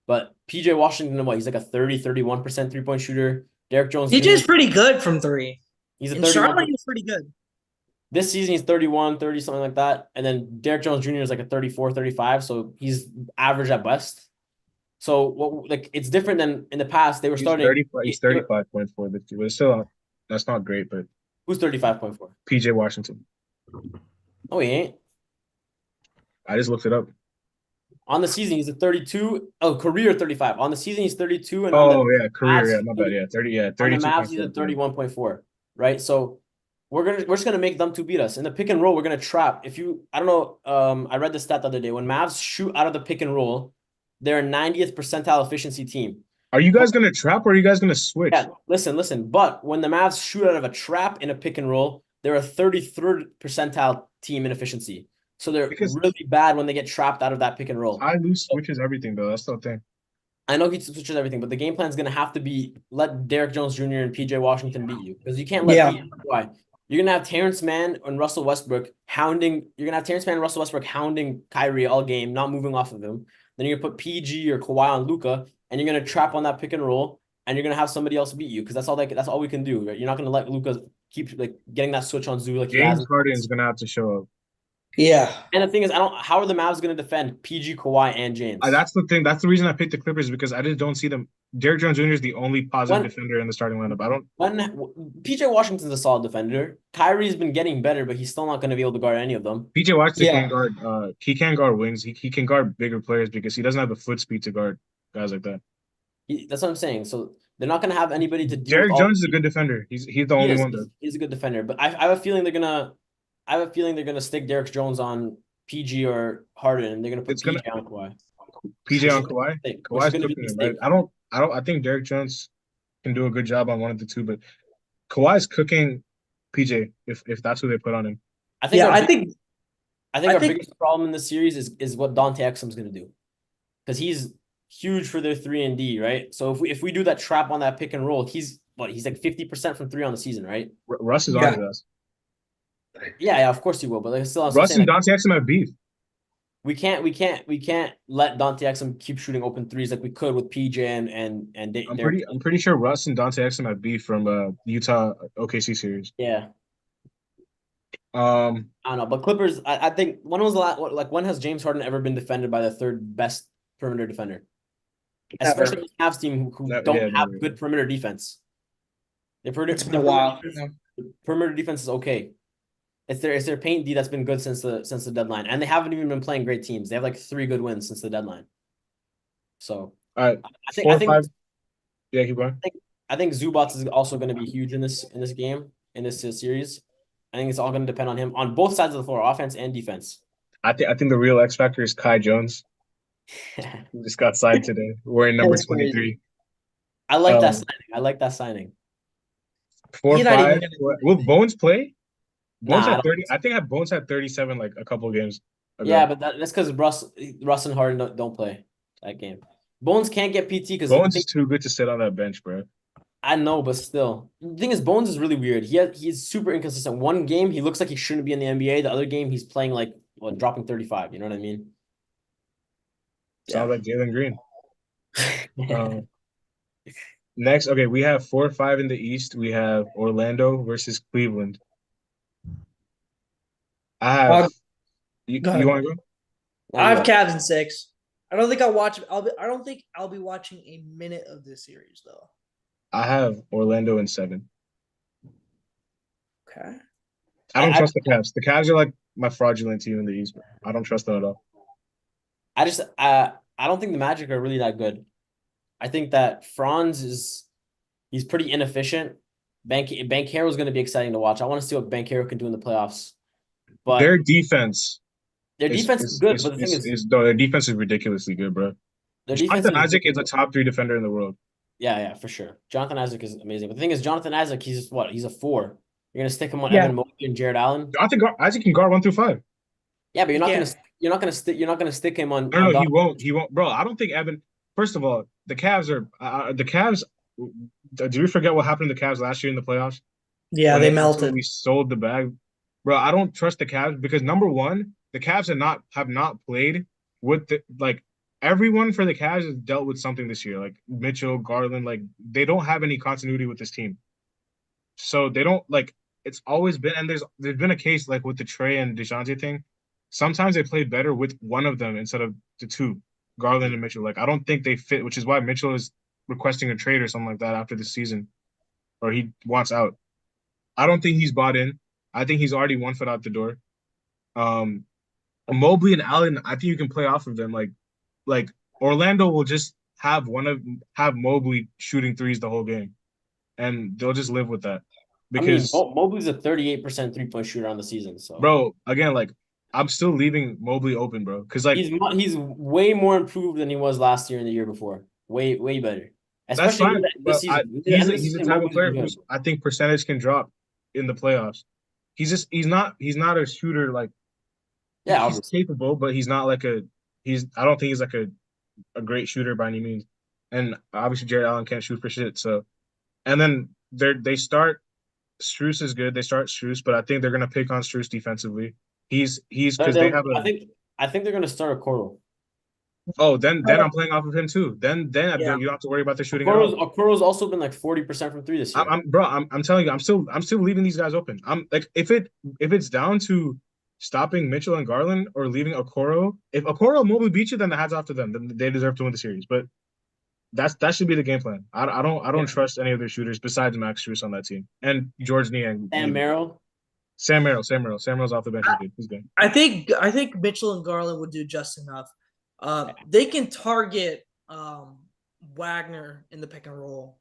But PJ Washington, he's like a 31% three-point shooter. Derrick Jones He Jr. is pretty good from 3. He's a In 31. Charlotte, he's pretty good. This season, he's 31, 30, something like that. And then Derrick Jones Jr. is like a 34, 35. So he's average at best. So it's different than in the past. They were starting. 35, he's 35.4 this year. But it's still that's not great. But Who's 35.4? PJ Washington. Oh, he ain't. I just looked it up. On the season, he's a 32. Oh, career 35. On the season, he's 32. And on Oh the yeah, career. Mavs, Yeah, my bad. Yeah, 30. Yeah, on the 32. Mavs, he's a 31.4. Right. So we're just gonna make them two beat us in the pick and roll. We're gonna trap. I don't know. I read the stat the other day. When Mavs shoot out of the pick and roll, they're a 90th percentile efficiency team. Are you guys gonna trap or are you guys gonna switch? Yeah, listen. But when the Mavs shoot out of a trap in a pick and roll, they're a 33rd percentile team in efficiency. So they're really bad when they get trapped out of that pick and roll. I lose switches everything though. That's the thing. I know he switches everything, but the game plan is going to have to be let Derrick Jones Jr. and PJ Washington beat you, because you can't let why. You're going to have Terrence Mann and Russell Westbrook hounding. You're going to have Terrence Mann and Russell Westbrook hounding Kyrie all game, not moving off of him. Then you're going to put PG or Kawhi on Luka, and you're going to trap on that pick and roll, and you're going to have somebody else beat you, because that's all we can do. Right? You're not going to let Luka keep getting that switch on Zoo like James Harden is gonna have to show up. Yeah. And the thing is, how are the Mavs going to defend PG, Kawhi, and James? That's the thing. That's the reason I picked the Clippers, because I just don't see them. Derrick Jones Jr. is the only positive defender in the starting lineup. PJ Washington's a solid defender. Kyrie's been getting better, but he's still not going to be able to guard any of them. PJ Washington can guard. He can guard wings. He can guard bigger players because he doesn't have the foot speed to guard guys like that. That's what I'm saying. So they're not going to have anybody to deal Derrick with Jones is a good defender. He's the only one though. He's a good defender, but I have a feeling they're gonna stick Derrick Jones on PG or Harden, and they're gonna put PG on Kawhi. PJ on Kawhi. Kawhi's cooking him, right? I think Derrick Jones can do a good job on one of the two, but Kawhi's cooking PJ if that's who they put on him. I think I think I our think biggest problem in this series is what Dante Exum's gonna do, because he's huge for their 3 and D, right? So if we do that trap on that pick and roll, he's like 50% from three on the season, right? Russ is on yeah. his ass. Yeah, of course he will. But like still, I'm still Russ saying and like Dante Exum have beef. we can't let Dante Exum keep shooting open threes like we could with PJ and Derek. I'm pretty sure Russ and Dante Exum have beef from Utah OKC series. Yeah, Um, I don't know, but Clippers. I think when was the last like when has James Harden ever been defended by the third best perimeter defender? Especially Never. with Cavs team who don't yeah, have never. good perimeter defense. It's been a while. The perimeter defense is okay. It's their paint D that's been good since the deadline, and they haven't even been playing great teams. They have like 3 good wins since the deadline. So All right, I think four I or think five. Yeah, keep going. I think Zubats is also going to be huge in this game in this series. I think it's all going to depend on him on both sides of the floor, offense and defense. I think the real X factor is Kai Jones. He just got signed today, wearing number That's crazy. 23. I like that Um, signing. I like that signing. 4 He's not even 5. gonna Will Bones play? Bones Nah, I had don't 30. think so. I think Bones had 37 like a couple of games Yeah, ago. but that's because Russ and Harden don't play that game. Bones can't get PT because Bones is too good to sit on that bench, bro. I know, but still, the thing is, Bones is really weird. He's super inconsistent. One game he looks like he shouldn't be in the NBA. The other game he's playing like dropping 35. You know what I mean? Sounds like Jalen Green. Um, next, okay, we have 4 or 5 in the East. We have Orlando versus Cleveland. I have Go you ahead. want to go? I have Cavs in 6. I don't think I'll watch. I don't think I'll be watching a minute of this series though. I have Orlando in 7. Okay. I don't I trust the Cavs. The Cavs are like my fraudulent team in the East. I don't trust them at all. I don't think the Magic are really that good. I think that he's pretty inefficient. Banchero is going to be exciting to watch. I want to see what Banchero can do in the playoffs. But Their defense their defense is good. But the thing is, no, their defense is ridiculously good, bro. their defense Jonathan is Isaac is a top 3 defender in the world. yeah, for sure. Jonathan Isaac is amazing. But the thing is, Jonathan Isaac, he's just what? He's a 4. You're gonna stick him on Yeah. Evan Mobley and Jared Allen. Isaac can guard 1 through 5. Yeah, but Yeah. you're not gonna stick him on. No, he won't. He won't, bro. I don't think Evan. First of all, the Cavs are the Cavs. Do we forget what happened to the Cavs last year in the playoffs? Yeah, When they melted. absolutely sold the bag, bro. I don't trust the Cavs because number one, the Cavs have not played with the like everyone for the Cavs has dealt with something this year, like Mitchell, Garland, like they don't have any continuity with this team. So they don't like it's always been and there's been a case like with the Trey and DeJounte thing. Sometimes they play better with one of them instead of the two, Garland and Mitchell. Like I don't think they fit, which is why Mitchell is requesting a trade or something like that after the season, or he wants out. I don't think he's bought in. I think he's already 1 foot out the door. Um, Mobley and Allen, I think you can play off of them. Like Orlando will just have Mobley shooting threes the whole game, and they'll just live with that. Because Mobley's a 38% 3-point shooter on the season. So, bro, again, like I'm still leaving Mobley open, bro. Because like he's way more improved than he was last year and the year before. Way better. that's Especially fine, this but season. he's the type of player who I think percentage can drop in the playoffs. He's not a shooter like Yeah, he's obviously. capable, but he's not like I don't think he's like a great shooter by any means. And obviously Jared Allen can't shoot for shit. So and then they start Strus is good. They start Strus, but I think they're gonna pick on Strus defensively. He's because they have a I think they're gonna start a Okoro. oh then I'm playing off of him too. Then Yeah. you don't have to worry about the shooting at all. Okoro's also been like 40% from 3 this year. I'm telling you, I'm still leaving these guys open. I'm like if it's down to stopping Mitchell and Garland or leaving Okoro, if Okoro and Mobley beat you, then the hats off to them. Then they deserve to win the series. But that should be the game plan. I don't trust any of their shooters besides Max Strus on that team and George Niang. And Merrill. Sam Merrill's off the bench. He's good. I think Mitchell and Garland would do just enough. They can target Wagner in the pick and roll.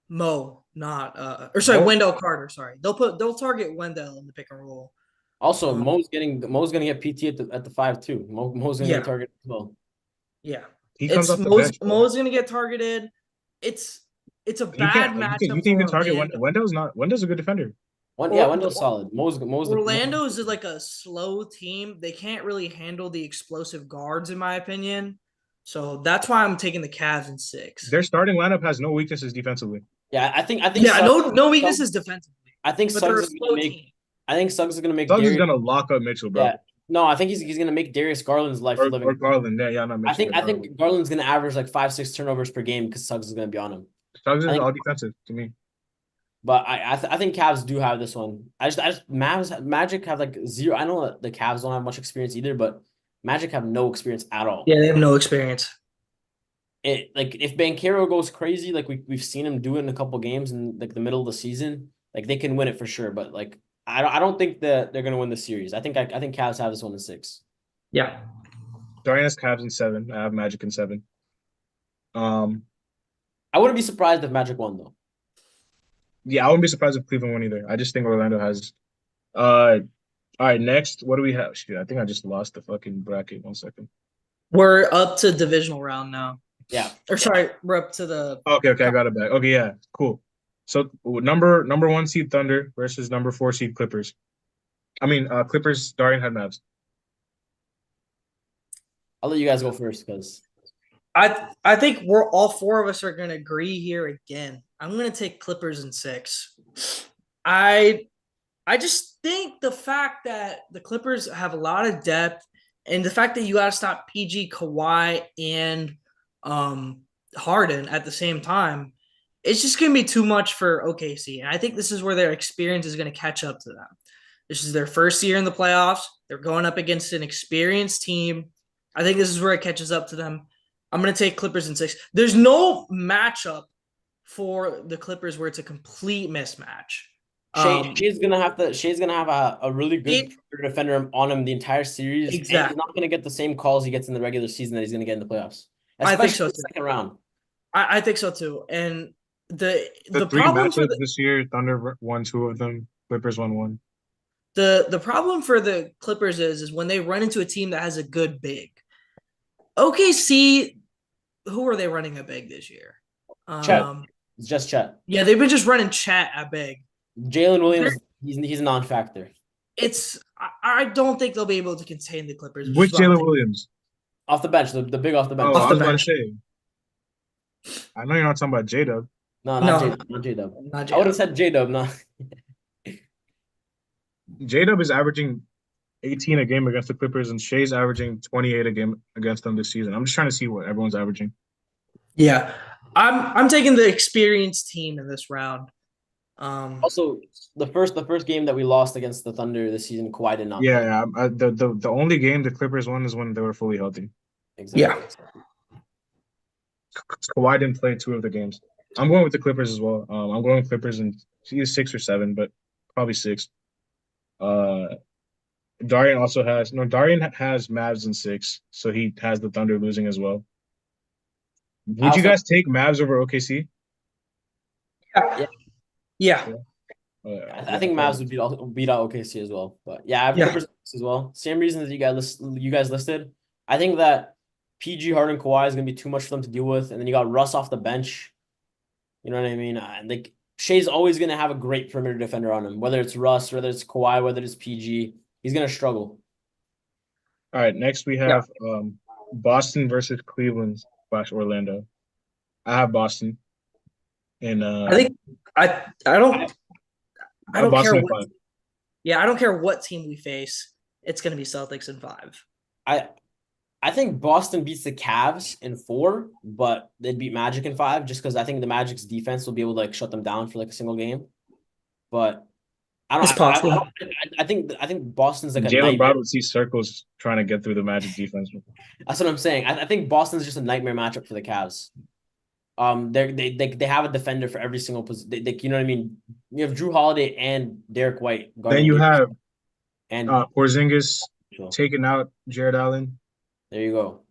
Wendell Carter. Sorry, they'll target Wendell in the pick and roll. Also, Mo's gonna get PT at the 5 too. Mo's gonna get targeted as well. Yeah, he comes off the bench. Mo's gonna get targeted. It's a bad matchup. You think you can target Wendell's a good defender. Wendell's solid. Orlando is like a slow team. They can't really handle the explosive guards, in my opinion. So that's why I'm taking the Cavs in 6. Their starting lineup has no weaknesses defensively. Yeah, I think Yeah, Suggs, no weaknesses defensively, I think but they're Suggs a is gonna slow make. team. I think Suggs is gonna make Suggs is Darius. gonna lock up Mitchell, bro. Yeah, no, I think he's gonna make Darius Garland's life Or living. Garland. Yeah, not Mitchell. I think Garland's gonna average like 5-6 turnovers per game because Suggs is gonna be on him. Suggs I is think, all defensive to me. but I think Cavs do have this one. I just Magic have like zero. I know that the Cavs don't have much experience either, but Magic have no experience at all. Yeah, they have no experience. Like if Banchero goes crazy, like we've seen him do it in a couple games in like the middle of the season, like they can win it for sure. But like I don't think that they're gonna win the series. I think Cavs have this one in 6. Yeah. Darian has Cavs in 7. I have Magic in 7. I wouldn't be surprised if Magic won though. Yeah, I wouldn't be surprised if Cleveland won either. I just think Orlando has. All right, next, what do we have? Shoot, I think I just lost the fucking bracket. 1 second. We're up to divisional round now. Yeah. Or sorry, we're up to the Okay, I got it back. Okay, yeah, cool. So number 1 seed Thunder versus number 4 seed Clippers. I mean, Clippers. Darian had Mavs. I'll let you guys go first because I think we're all 4 of us are gonna agree here again. I'm gonna take Clippers in 6. I just think the fact that the Clippers have a lot of depth and the fact that you gotta stop PG, Kawhi, and Harden at the same time, it's just gonna be too much for OKC. And I think this is where their experience is gonna catch up to them. This is their first year in the playoffs. They're going up against an experienced team. I think this is where it catches up to them. I'm going to take Clippers in 6. There's no matchup for the Clippers where it's a complete mismatch. Shea's gonna have a really good defender on him the entire series. Exactly. And he's not gonna get the same calls he gets in the regular season that he's gonna get in the playoffs. I think so Especially too. the second round. I think so too. And the 3 problem for matchups this year, Thunder won 2 of them. Clippers won 1. the problem for the Clippers is when they run into a team that has a good big. OKC, who are they running a big this year? Chet. It's just Chet. Yeah, they've been just running Chet at big. Jalen Williams, he's a non-factor. I don't think they'll be able to contain the Clippers. Which Jalen Williams? Off the bench, the big off the bench. Oh, Off I the was about to bench. say. I know you're not talking about J-Dub. No, No. not J-Dub. Not I would have J-Dub. said J-Dub, no. J-Dub is averaging 18 a game against the Clippers, and Shea's averaging 28 a game against them this season. I'm just trying to see what everyone's averaging. Yeah, I'm taking the experienced team in this round. Also, the first game that we lost against the Thunder this season, Kawhi did not play. Yeah. The only game the Clippers won is when they were fully healthy. Exactly. Yeah. Kawhi didn't play 2 of the games. I'm going with the Clippers as well. I'm going with Clippers in either 6 or 7, but probably 6. Darian has Mavs in 6, so he has the Thunder losing as well. Would you guys take Mavs over OKC? Yeah. I think Mavs would beat out OKC as well. But yeah, I have Clippers as well. Same reason that you guys listed. I think that PG, Harden, Kawhi is gonna be too much for them to deal with, and then you got Russ off the bench. You know what I mean? Like Shea's always gonna have a great perimeter defender on him, whether it's Russ, whether it's Kawhi, whether it's PG. He's gonna struggle. All right, next we have Boston versus Cleveland / Orlando. I have Boston. And I think I don't Boston care what. Yeah, I don't care what team we face. It's gonna be Celtics in 5. I think Boston beats the Cavs in 4, but they'd beat Magic in 5 just because I think the Magic's defense will be able to like shut them down for like a single game. But I don't. It's possible. I think Boston's like a Jalen nightmare. Brown would see circles trying to get through the Magic defense. That's what I'm saying. I think Boston's just a nightmare matchup for the Cavs. They have a defender for every single position. You know what I mean? You have Drew Holiday and Derek White. Then you have and Porzingis taking out Jared Allen. There you go.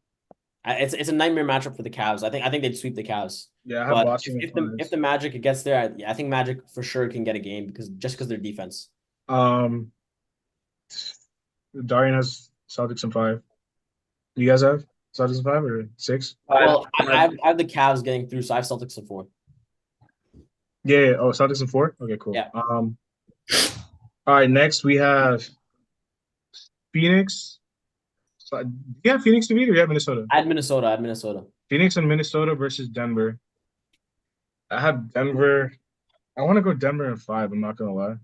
It's a nightmare matchup for the Cavs. I think they'd sweep the Cavs. Yeah, I have Boston. If the Magic gets there, I think Magic for sure can get a game because their defense. Darian has Celtics in 5. You guys have Celtics in 5 or 6? Well, I have the Cavs getting through, so I have Celtics in 4. Yeah. Oh, Celtics in 4. Okay, cool. Yeah. All right, next we have Phoenix. Do you have Phoenix to beat or do you have Minnesota? I had Minnesota. I had Minnesota. Phoenix and Minnesota versus Denver. I have Denver. I want to go Denver in 5. I'm not gonna lie.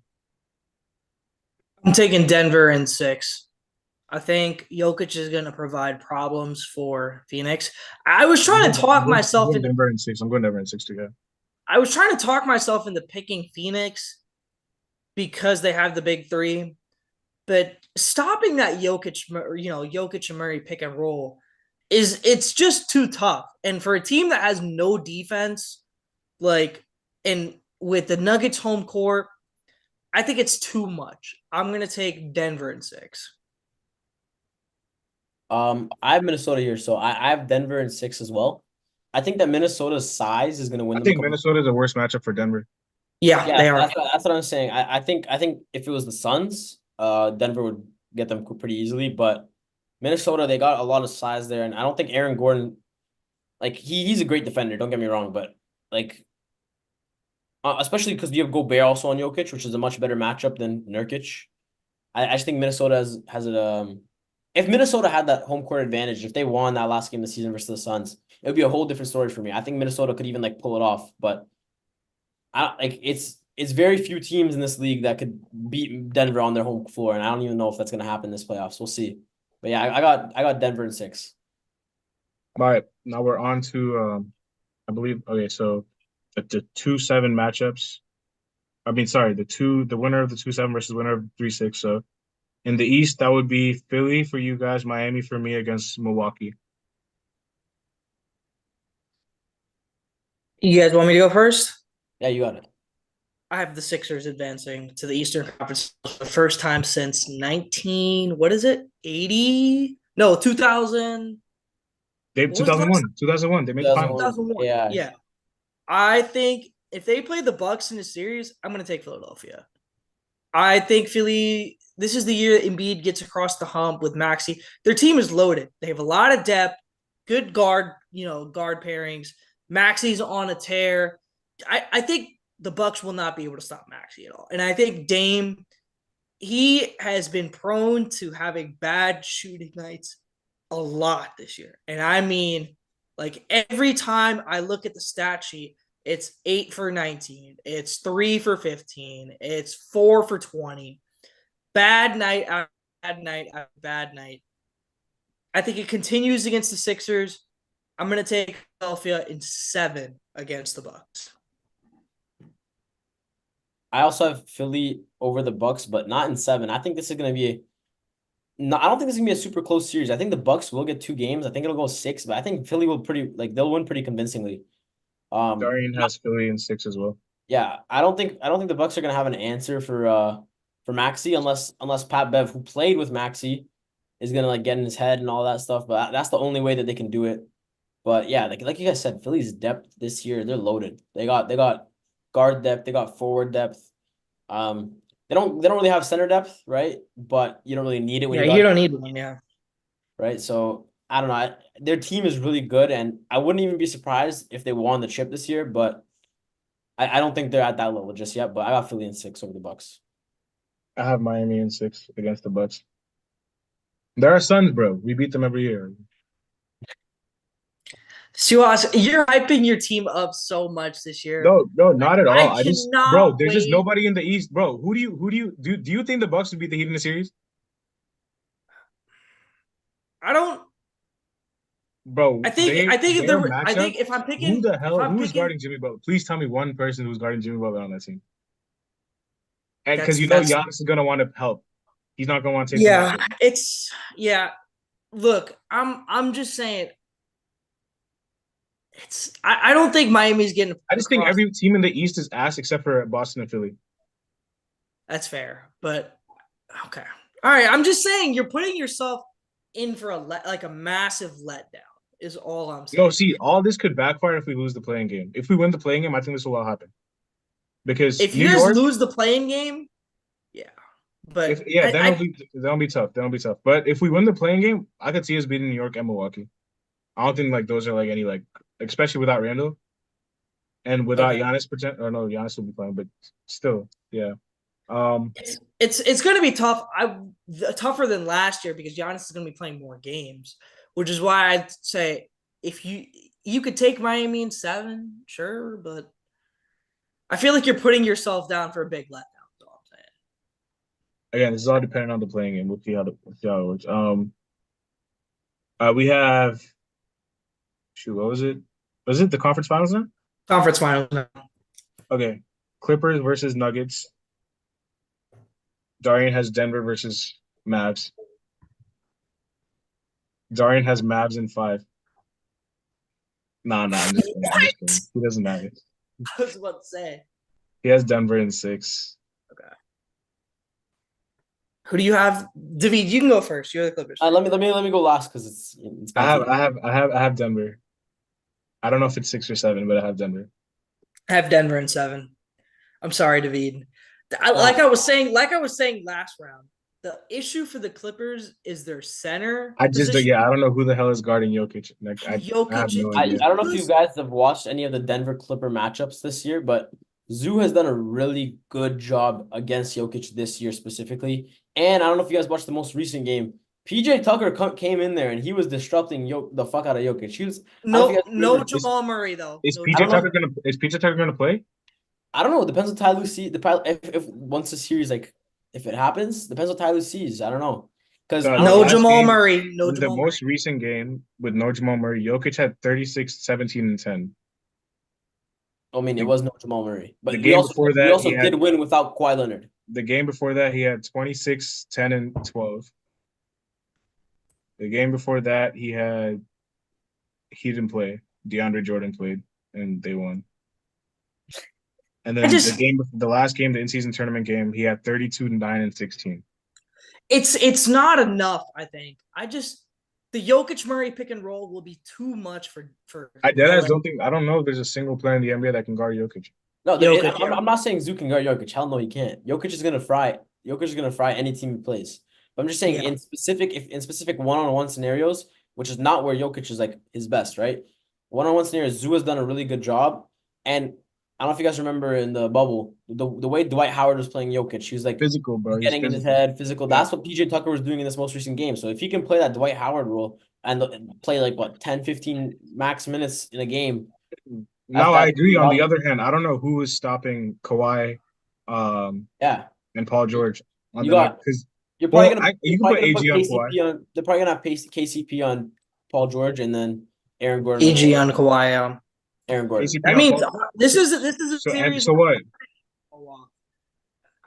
I'm taking Denver in 6. I think Jokic is going to provide problems for Phoenix. I was trying to talk I'm myself going into Denver in 6. I'm going Denver in 6 too. Yeah. I was trying to talk myself into picking Phoenix because they have the big three, but stopping that Jokic and Murray pick and roll it's just too tough. And for a team that has no defense, like and with the Nuggets home court, I think it's too much. I'm gonna take Denver in 6. I have Minnesota here, so I have Denver in 6 as well. I think that Minnesota's size is going to win I them a think couple. Minnesota is a worse matchup for Denver. Yeah, Yeah, they are. that's what I'm saying. I think if it was the Suns, Denver would get them pretty easily. But Minnesota, they got a lot of size there, and I don't think Aaron Gordon, like he's a great defender. Don't get me wrong, but like especially because you have Gobert also on Jokic, which is a much better matchup than Nurkic. I just think Minnesota has it. If Minnesota had that home court advantage, if they won that last game of the season versus the Suns, it would be a whole different story for me. I think Minnesota could even like pull it off, but it's very few teams in this league that could beat Denver on their home floor, and I don't even know if that's gonna happen this playoffs. We'll see. But yeah, I got Denver in 6. All right, now we're on to I believe okay, so the 2-7 matchups. I mean, sorry, the winner of the 2-7 versus winner of 3-6. So in the East, that would be Philly for you guys, Miami for me against Milwaukee. You guys want me to go first? Yeah, you got it. I have the Sixers advancing to the Eastern Conference for the first time since 19, what is it? 80? No, 2000. They What was the last 2001. They made the finals. 2001. 2001? Yeah. Yeah. I think if they play the Bucks in a series, I'm going to take Philadelphia. I think Philly, this is the year that Embiid gets across the hump with Maxey. Their team is loaded. They have a lot of depth, good guard pairings. Maxey's on a tear. I think the Bucks will not be able to stop Maxey at all. And I think Dame, he has been prone to having bad shooting nights a lot this year. And I mean, like every time I look at the stat sheet, it's 8 for 19, it's 3 for 15, it's 4 for 20. Bad night after bad night after bad night. I think it continues against the Sixers. I'm going to take Philadelphia in 7 against the Bucks. I also have Philly over the Bucks, but not in 7. I think this is gonna be no, I don't think this is gonna be a super close series. I think the Bucks will get 2 games. I think it'll go 6, but I think Philly will they'll win pretty convincingly. Darian has Philly in 6 as well. Yeah, I don't think the Bucks are gonna have an answer for Maxey unless Pat Bev, who played with Maxey, is gonna like get in his head and all that stuff. But that's the only way that they can do it. But yeah, like you guys said, Philly's depth this year, they're loaded. They got guard depth, they got forward depth. They don't really have center depth, right? But you don't really need it when Yeah, you you got don't need one. Yeah. right. So I don't know. Their team is really good, and I wouldn't even be surprised if they won the chip this year. But I don't think they're at that level just yet. But I got Philly in 6 over the Bucks. I have Miami in 6 against the Bucks. There are Suns, bro. We beat them every year. Siwas, you're hyping your team up so much this year. No, not at all. I Bro, cannot there's just wait. nobody in the East, bro. Do you think the Bucks would beat the Heat in the series? I don't. Bro, I think if their there. I matchup. think if I'm Who picking, the if hell I'm who's picking, guarding Jimmy Butler? Please tell me one person who's guarding Jimmy Butler on that team. And because that's you know that's Giannis is gonna want to help. He's not gonna want to take too much. yeah. It's yeah. Look, I'm just saying. I don't think Miami's getting I just think across. every team in the East is ass except for Boston and Philly. That's fair, but okay. All right, I'm just saying you're putting yourself in for a massive letdown. Is all I'm No, saying. see, all this could backfire if we lose the playing game. If we win the playing game, I think this will all happen. Because If New you guys York, lose the playing game, yeah. if But yeah, then I it'll be tough. That'll be tough. But if we win the playing game, I could see us beating New York and Milwaukee. I don't think like those are like any like especially without Randall and without okay. Giannis pretend or no, Giannis will be playing, but still, yeah. It's going to be tough. Tougher than last year because Giannis is going to be playing more games, which is why I'd say if you could take Miami in 7, sure, but I feel like you're putting yourself down for a big letdown. That's all I'm saying. Again, this is all dependent on the playing game. We'll see how it works. We have what was it? Was it the conference finals now? Conference finals. No. Okay. Clippers versus Nuggets. Darian has Denver versus Mavs. Darian has Mavs in 5. Nah, I'm just kidding. I'm just kidding. He doesn't have it. I was about to say. He has Denver in 6. Okay. Who do you have? David, you can go first. You're the Clippers. Let me go last because it's I have Denver. I don't know if it's 6 or 7, but I have Denver. I have Denver in 7. I'm sorry, David. Like I was saying last round, the issue for the Clippers is their center. I don't know who the hell is guarding Jokic. Like, I have no I idea. don't know if you guys have watched any of the Denver Clipper matchups this year, but Zoo has done a really good job against Jokic this year specifically. And I don't know if you guys watched the most recent game. PJ Tucker came in there and he was disrupting the fuck out of Jokic. No Jamal Murray though. Is PJ Tucker gonna play? I don't know. It depends on Ty Lue sees. If once the series if it happens, depends on Ty Lue sees. I don't know because no Jamal Murray. In the most recent game with no Jamal Murray, Jokic had 36, 17, and 10. I mean, it was no Jamal Murray, but the game before that, he also did win without Kawhi Leonard. The game before that, he had 26, 10, and 12. The game before that, he didn't play. DeAndre Jordan played, and they won. And then the last game, the in-season tournament game, he had 32, 9, and 16. It's not enough, I think. The Jokic Murray pick and roll will be too much for. I don't know if there's a single player in the NBA that can guard Jokic. No, I'm not saying Zoo can guard Jokic. Hell no, he can't. Jokic is gonna fry any team he plays. But I'm just saying in specific one-on-one scenarios, which is not where Jokic is like his best, right? One-on-one scenarios, Zoo has done a really good job. And I don't know if you guys remember in the bubble, the way Dwight Howard was playing Jokic, he was like physical, bro. Getting in his head, physical. Yeah. That's what PJ Tucker was doing in this most recent game. So if he can play that Dwight Howard role and play 10, 15 max minutes in a game. No, I agree. On the other hand, I don't know who is stopping Kawhi and Paul George. You're probably gonna put AG on Kawhi. They're probably gonna have KCP on Paul George and then Aaron Gordon. AG on Kawhi. Aaron Gordon. I mean, this is a series. So what?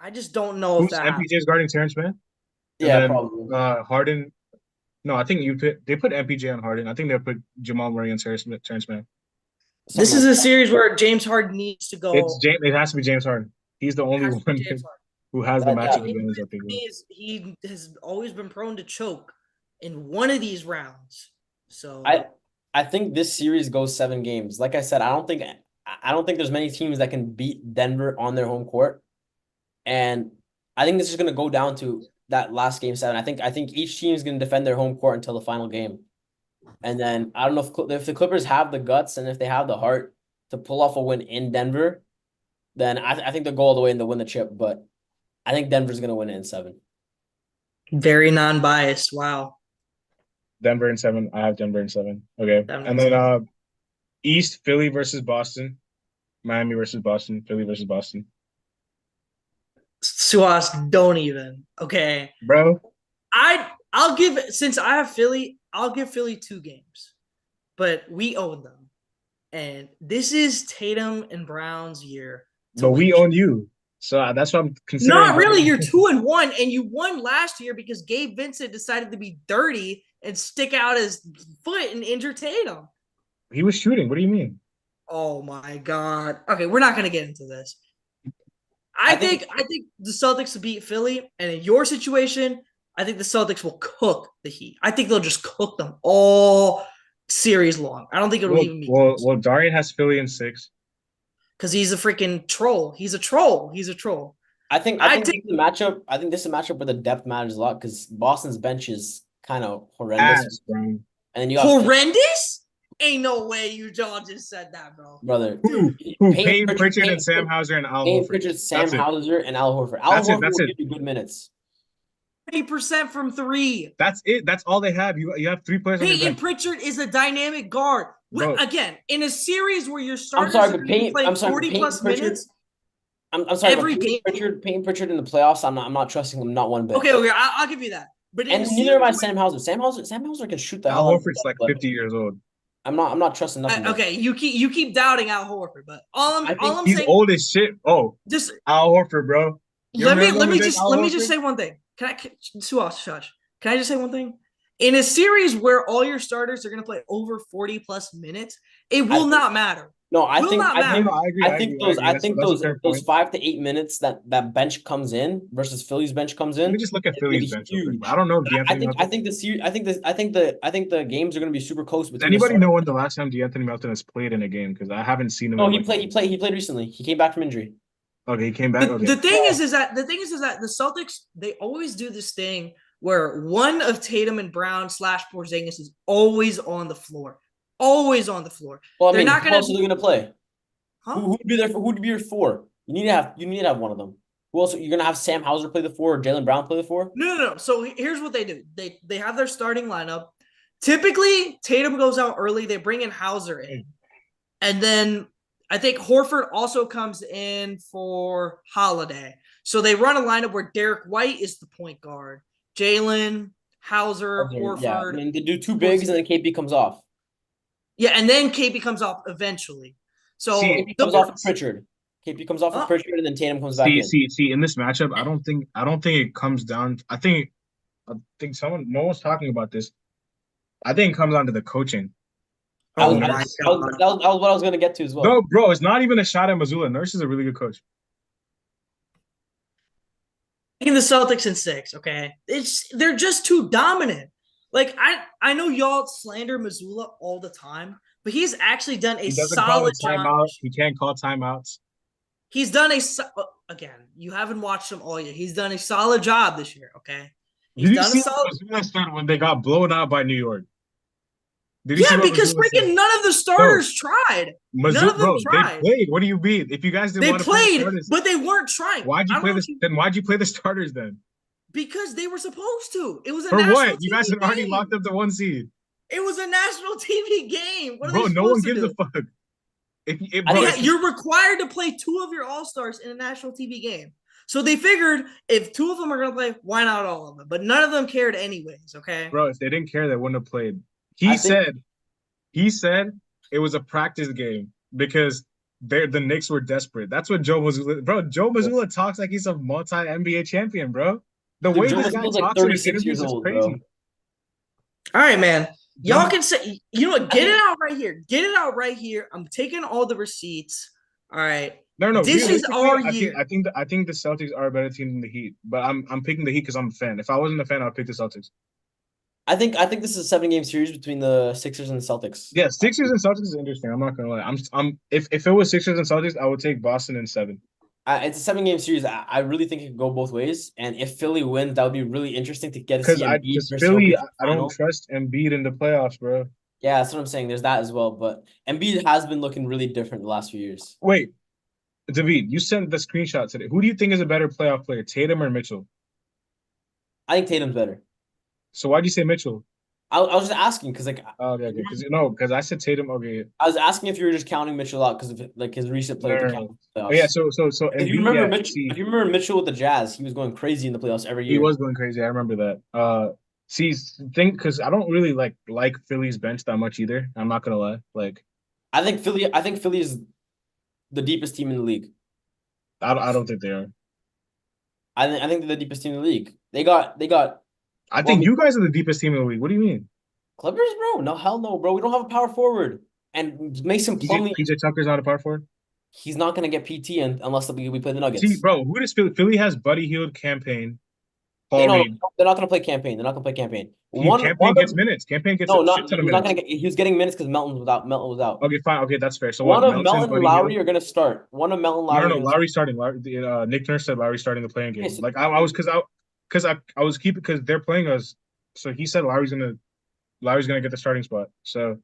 I just don't know if that MPJ's guarding Terrence Mann? Yeah, probably. Harden. No, I think they put MPJ on Harden. I think they put Jamal Murray and Terrence Mann. This is a series where James Harden needs to go. It has to be James Harden. He's the only one who has the matchup advantage. I think he has always been prone to choke in one of these rounds. So I think this series goes 7 games. Like I said, I don't think there's many teams that can beat Denver on their home court. And I think this is going to go down to that last game 7. I think each team is going to defend their home court until the final game. And then I don't know if the Clippers have the guts and if they have the heart to pull off a win in Denver, then I think they'll go all the way and they'll win the chip. But I think Denver's going to win it in 7. Very non-biased. Wow. Denver in 7. I have Denver in 7. Okay. And then East, Philly versus Boston. Miami versus Boston. Philly versus Boston. Suas, don't even. Okay. Bro. I'll give, since I have Philly, I'll give Philly 2 games. But we own them. And this is Tatum and Brown's year. But we own you. So that's what I'm considering. Not really. You're 2-1, and you won last year because Gabe Vincent decided to be dirty and stick out his foot and injure Tatum. He was shooting. What do you mean? Oh my God. Okay, we're not gonna get into this. I think the Celtics will beat Philly, and in your situation, I think the Celtics will cook the Heat. I think they'll just cook them all series long. I don't think it'll even be close. Well, Darian has Philly in 6. Because he's a freaking troll. He's a troll. I think this is a matchup where the depth matters a lot because Boston's bench is kind of horrendous. And then you horrendous? Ain't no way you all just said that, bro. brother. Who? Peyton Pritchard and Sam Hauser and Al Payne Horford. Pritchard, Sam That's it. Hauser, and Al Horford. Al That's it, Horford that's will it. give you good minutes. 30% from 3. That's it. That's all they have. You have 3 players on your Peyton bench. Pritchard is a dynamic guard. Bro. Again, in a series where your starters sorry, are but going to Peyton- play I'm sorry, 40 Peyton plus Pritchard- minutes. I'm sorry, Every but game- Payne Pritchard in the playoffs. I'm not trusting him not one bit. Okay, I'll give you that. But in And a neither am I series Sam Hauser. Sam Hauser can shoot the Al hell out of Horford's like but 50 years old. I'm not trusting nothing. okay, you keep doubting Al Horford, but all I'm He's saying, old as shit. Oh, just Al Horford, bro. You let me remember this, Al let me Horford? just say one thing. Shush. Can I just say one thing? In a series where all your starters are going to play over 40 plus minutes, it will not matter. No, I Will think not I matter. think No, I agree. I think those That's a fair those point. 5 to 8 minutes that bench comes in versus Philly's bench comes in. Let me just look at it's Philly's gonna bench. be real quick, huge. bro. I don't know if I D'Anthony think Melton. I think the games are going to be super close. Does Between anybody know when the last time D'Anthony Melton has played in a game? Because I haven't seen him. No, in, he like, played recently. He came back from injury. Okay, he came back. Okay. The thing is that the Celtics, they always do this thing where one of Tatum and Brown / Porzingis is always on the floor. Always on the floor. Well, I They're mean, not who gonna- else are they going to play? Huh? Who'd be there for? Who'd be your 4? You need to have one of them. Who else? You're going to have Sam Hauser play the 4 or Jaylen Brown play the 4? No. So here's what they do. They have their starting lineup. Typically, Tatum goes out early. They bring in Hauser in. And then I think Horford also comes in for Holiday. So they run a lineup where Derek White is the point guard. Jalen, Hauser, Horford. Yeah, I mean, they do 2 bigs and then KP comes off. Yeah, and then KP comes off eventually. So KP comes off of Pritchard. KP comes off of Pritchard, and then Tatum comes back in. See, in this matchup, I don't think it comes down. I think no one's talking about this. I think it comes down to the coaching. That was what I was going to get to as well. No, bro, it's not even a shot at Mazzulla. Nurse is a really good coach. In the Celtics in 6, okay? They're just too dominant. Like I know y'all slander Mazzulla all the time, but he's actually done a solid job. He can't call timeouts. He's done again. You haven't watched him all year. He's done a solid job this year. Okay. Did you see Mazzulla started when they got blown out by New York? Yeah, because freaking none of the starters tried. None of them tried. They played. What do you mean? If you guys didn't want to play the but they weren't trying. Why'd you play the starters then? Because they were supposed to. It was a for national what? TV You guys had game. already locked up the 1 seed. It was a national TV game. What are bro, they no one to gives do? a fuck. You're required to play 2 of your all-stars in a national TV game. So they figured if 2 of them are going to play, why not all of them? But none of them cared anyways, okay? Bro, if they didn't care, they wouldn't have played. He said it was a practice game because the Knicks were desperate. That's what Joe Mazzulla. Bro, Joe Mazzulla talks like he's a multi-NBA champion, bro. The way this guy talks like in his 36 interviews years is old, crazy. bro. All right, man. Y'all can say, you know what? Get it out right here. Get it out right here. I'm taking all the receipts. All right. No. This is our year. I think the Celtics are a better team than the Heat, but I'm picking the Heat because I'm a fan. If I wasn't a fan, I'd pick the Celtics. I think this is a 7-game series between the Sixers and the Celtics. Yeah, Sixers and Celtics is interesting. I'm not gonna lie. If it was Sixers and Celtics, I would take Boston in 7. It's a 7-game series. I really think it could go both ways. And if Philly wins, that would be really interesting to get to see Embiid. Because Philly, I don't trust Embiid in the playoffs, bro. Yeah, that's what I'm saying. There's that as well. But Embiid has been looking really different the last few years. Wait, David, you sent the screenshot today. Who do you think is a better playoff player, Tatum or Mitchell? I think Tatum's better. So why'd you say Mitchell? I was just asking because okay. Because I said Tatum. Okay. I was asking if you were just counting Mitchell out because of like his recent play. No. Oh, yeah. So if you remember Mitchell, if you remember Mitchell with the Jazz, he was going crazy in the playoffs every year. He was going crazy. I remember that. Because I don't really like Philly's bench that much either. I'm not gonna lie. Like, I think Philly is the deepest team in the league. I don't think they are. I think they're the deepest team in the league. They got. I think you guys are the deepest team in the league. What do you mean? Clippers, bro? No, hell no, bro. We don't have a power forward. And Mason Plumlee. PJ Tucker's not a power forward. He's not gonna get PT unless we play the Nuggets. See, bro, who does Philly? Philly has Buddy Hield, Campaign. They're not gonna play Campaign. Campaign gets minutes. Campaign gets he was getting minutes because Melton was out. Okay, fine. Okay, that's fair. So one of Melton and Lowry are gonna start. One of Melton Lowry. No, Lowry's starting. Nick Nurse said Lowry's starting the playing game. Like I was because they're playing us. So he said Lowry's gonna get the starting spot. So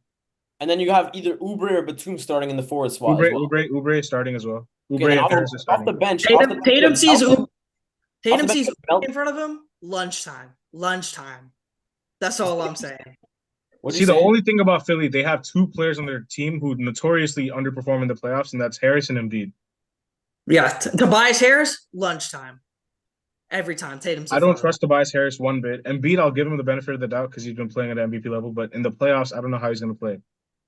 And then you have either Oubre or Batum starting in the forward spot as well. Oubre is starting as well. Okay, Oubre then and off, Harris are off the starting. bench, Tatum sees Melton- Tatum off the bench, sees Melton- in front of him. Lunchtime. That's all I'm saying. What'd See, you the say? only thing about Philly, they have two players on their team who notoriously underperform in the playoffs, and that's Harris and Embiid. Yeah, Tobias Harris, lunchtime. Every time Tatum's. I don't trust Tobias Harris one bit. Embiid, I'll give him the benefit of the doubt because he's been playing at MVP level, but in the playoffs, I don't know how he's going to play.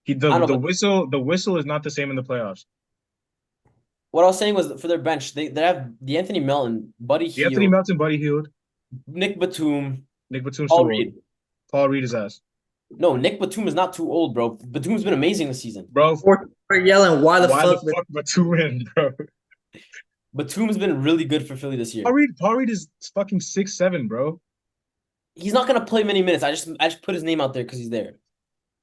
I don't know, The whistle is not the same in the playoffs. what I was saying was for their bench, they have Anthony Melton, Buddy Hield, Anthony Melton, Buddy Hield, Nick Batum, Nick Batum's Paul too old. Reed. Paul Reed is ass. No, Nick Batum is not too old, bro. Batum's been amazing this season. Bro, We're yelling, why the fuck Batum in, bro? Batum's been really good for Philly this year. Paul Reed is fucking 6'7", bro. He's not gonna play many minutes. I just put his name out there because he's there.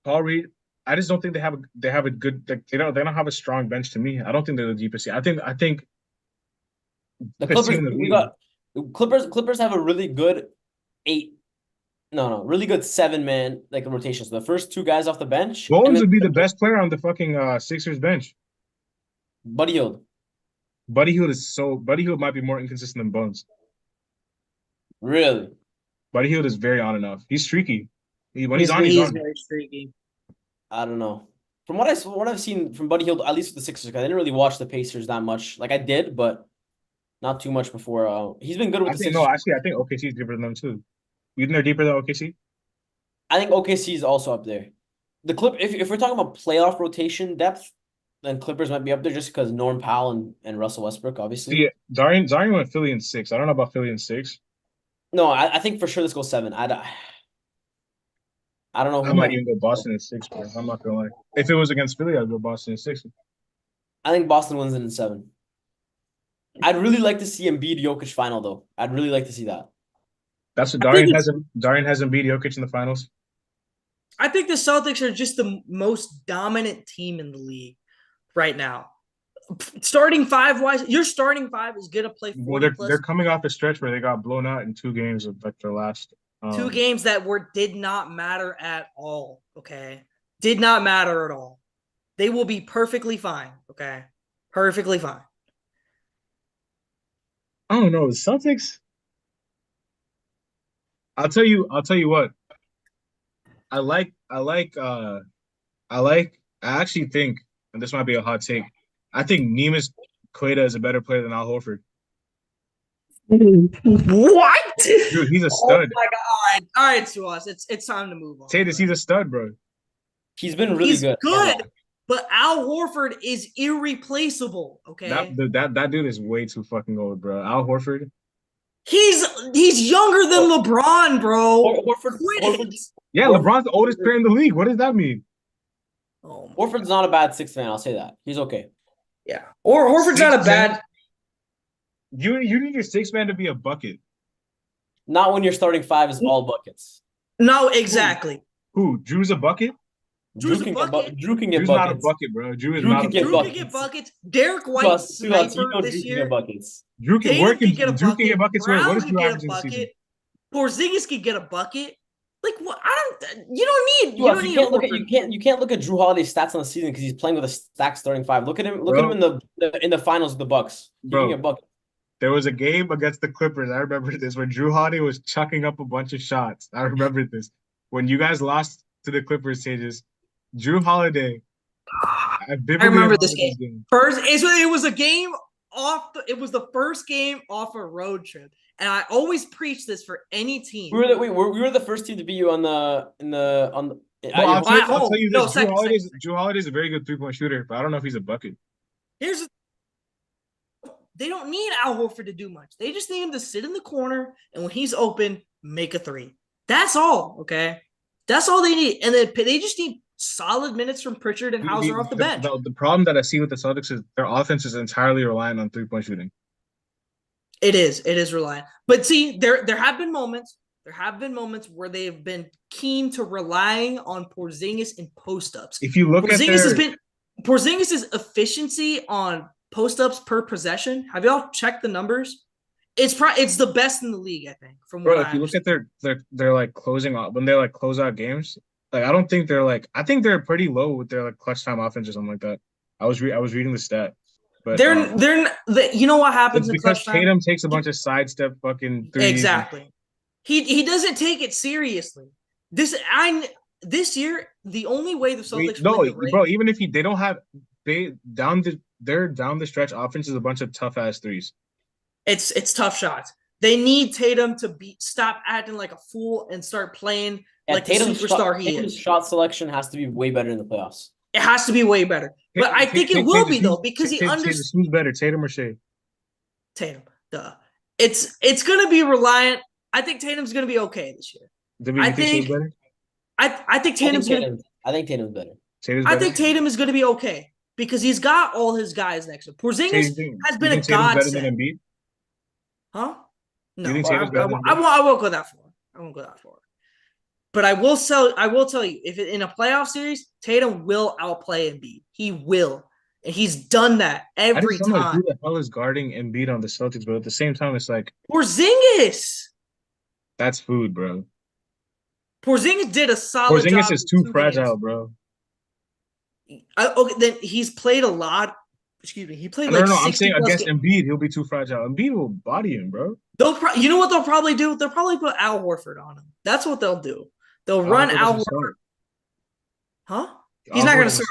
Paul Reed, I just don't think they have a good, like, they don't have a strong bench to me. I don't think they're the deepest team. I think The Best Clippers, team in the we league. got Clippers have a really good really good 7-man like rotation. So the first two guys off the bench, and Bones then would be the best player on the fucking Sixers bench. Buddy Hield. Buddy Hield might be more inconsistent than Bones. Really? Buddy Hield is very on and off. He's streaky. When he's on, he's on. very streaky. I don't know. From what I've seen from Buddy Hield, at least with the Sixers, because I didn't really watch the Pacers that much. Like I did, but not too much before. He's been good with the Sixers. I think OKC is deeper than them too. You think they're deeper than OKC? I think OKC is also up there. If we're talking about playoff rotation depth, then Clippers might be up there just because Norm Powell and Russell Westbrook, obviously. See, Darian went Philly in 6. I don't know about Philly in 6. No, I think for sure this goes 7. I don't know I who might even go Boston in 6, bro. I'm not gonna lie. If it was against Philly, I'd go Boston in 6. I think Boston wins it in 7. I'd really like to see Embiid Jokic final though. I'd really like to see that. That's what I think Darian hasn't beat Jokic in the finals. I think the Celtics are just the most dominant team in the league right now. Starting five wise, your starting five is gonna play 40 Well, plus they're coming off a stretch where they got blown out in 2 games of like their last 2 games that did not matter at all. Okay, did not matter at all. They will be perfectly fine. Okay, perfectly fine. I don't know the Celtics. I'll tell you what. I actually think, and this might be a hot take, I think Neemias Queta is a better player than Al Horford. What? Dude, he's a stud. Oh my god! All right, Suas, it's time to move on. Say this, he's a stud, bro. He's been really He's good. but Al Horford is irreplaceable. Okay, That dude is way too fucking old, bro. Al Horford. He's younger than LeBron, bro. Horford, Yeah, LeBron's the oldest player in the league. What does that mean? Oh, Horford's not a bad 6th man. I'll say that. He's okay. yeah. Or Horford's not a 6'10"? bad. You need your 6 man to be a bucket. Not when your starting 5 is all buckets. No, exactly. Who? Drew's a bucket? Drew's Drew a can bucket. get Drew can get Drew's not a buckets. bucket, bro. Drew is Drew not can a get Drew bucket. can get buckets. buckets. Derek White Suas, you sniper know this Drew can year. get buckets. Drew can Tatum work can get a Drew bucket. can get buckets. Brown What is can Drew get a averaging this season? bucket. Porzingis can get a bucket. Like what? You don't need. Suas, you can't look at Drew Holiday's stats on the season because he's playing with a stacked starting 5. Look at him. Look at him in the finals of the Bucks. He can get buckets. There was a game against the Clippers. I remember this when Drew Holiday was chucking up a bunch of shots. I remember this. When you guys lost to the Clippers stages, Drew Holiday. I remember this game. First, it was a game off. It was the first game off a road trip, and I always preach this for any team. We were the first team to beat you on the. Well, I'll tell you this. Drew Holiday's a very good 3-point shooter, but I don't know if he's a bucket. They don't need Al Horford to do much. They just need him to sit in the corner, and when he's open, make a 3. That's all, okay? That's all they need. And then they just need solid minutes from Pritchard and Hauser off the bench. The problem that I see with the Celtics is their offense is entirely reliant on 3-point shooting. It is reliant. But see, there have been moments where they've been keen to relying on Porzingis in post-ups. If you look Porzingis' efficiency on post-ups per possession. Have y'all checked the numbers? It's the best in the league, I think. From what if you look at their like closing out when they like close out games, Like I don't think they're like. I think they're pretty low with their like clutch time offense or something like that. I was reading the stat, but You know what happens it's in because clutch time? Tatum takes a bunch of sidestep fucking threes. Exactly. He doesn't take it seriously. This year, the only way the Wait, Celtics no, win the ring, bro. Even if they don't have they down the their down the stretch offense is a bunch of tough ass threes. it's tough shots. They need Tatum to stop acting like a fool and start playing Yeah, like the superstar he Tatum's is. shot selection has to be way better in the playoffs. It has to be way better. But I think it will be though because he understands Who's better, Tatum or Shea? Tatum. Duh. It's gonna be reliant. I think Tatum's gonna be okay this year. David, I you think Shea's think better? I think Tatum's gonna. I think Tatum's better. Tatum's I better. think Tatum is gonna be okay because he's got all his guys next to him. Porzingis has been a you think Tatum's better than godsend. Embiid? Huh? No, You think I Tatum's better than won't go that far. I won't go that far. But I will tell you, if in a playoff series, Tatum will outplay Embiid. He will. And he's done that I every just don't know time. who the hell is guarding Embiid on the Celtics, but at the same time, it's like Porzingis. that's food, bro. Porzingis did a solid job. Porzingis is too in 2 fragile, games. bro. Okay, then he's played a lot. Excuse me. He played No, like no, no. I'm 60 saying plus against games. Embiid, he'll be too fragile. Embiid will body him, bro. You know what they'll probably do? They'll probably put Al Horford on him. That's what they'll do. They'll run Al Horford. Huh? He's not going to start.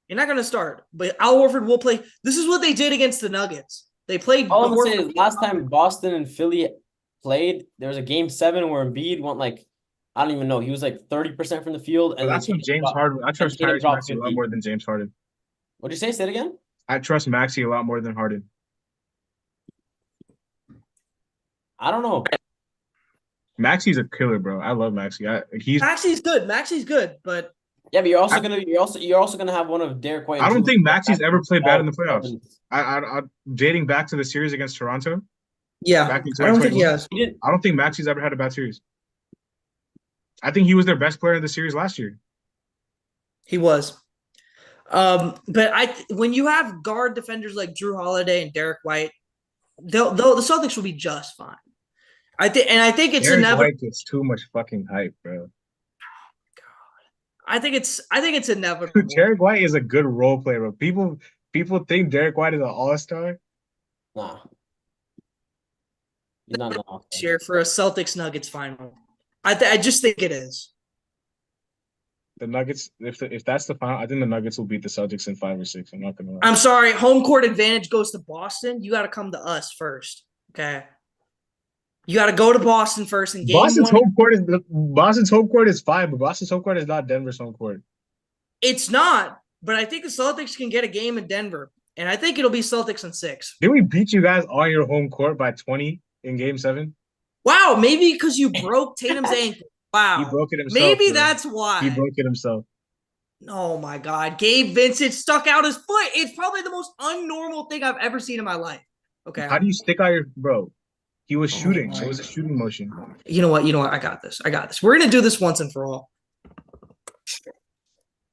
You're not going to start. But Al Horford will play. This is what they did against the Nuggets. They played. All I'm saying is last time Boston and Philly played, there was a game 7 where Embiid went like, I don't even know. He was like 30% from the field. And that's when James Harden. I trust Tyrese Maxey a lot more than James Harden. What'd you say? Say it again? I trust Maxey a lot more than Harden. I don't know. Maxey's a killer, bro. I love Maxey. Maxey's good. Maxey's good, but yeah, but you're also gonna have one of Derek White. I don't think Maxey's ever played bad in the playoffs. I dating back to the series against Toronto. Yeah, back in I don't think he has. I don't think Maxey's ever had a bad series. I think he was their best player in the series last year. He was. But when you have guard defenders like Drew Holiday and Derek White, the Celtics will be just fine. I think it's Derek inevitable. White gets too much fucking hype, bro. I think it's inevitable. Derek White is a good role player, bro. People think Derek White is an all-star. Nah. He's not an all-star. Share for a Celtics Nuggets final. I just think it is. The Nuggets, if that's the final, I think the Nuggets will beat the Celtics in 5 or 6. I'm not gonna lie. I'm sorry, home court advantage goes to Boston. You got to come to us first, okay? You got to go to Boston first in game Boston's 1. Boston's home court is fine, but Boston's home court is not Denver's home court. It's not, but I think the Celtics can get a game in Denver, and I think it'll be Celtics in 6. Did we beat you guys on your home court by 20 in game 7? Wow, maybe because you broke Tatum's ankle. Wow. He broke it himself. Maybe bro. that's why. He broke it himself. Oh my God. Gabe Vincent stuck out his foot. It's probably the most unnormal thing I've ever seen in my life. Okay. How do you stick out your bro? He was shooting. So it was a shooting motion. You know what? I got this. We're gonna do this once and for all.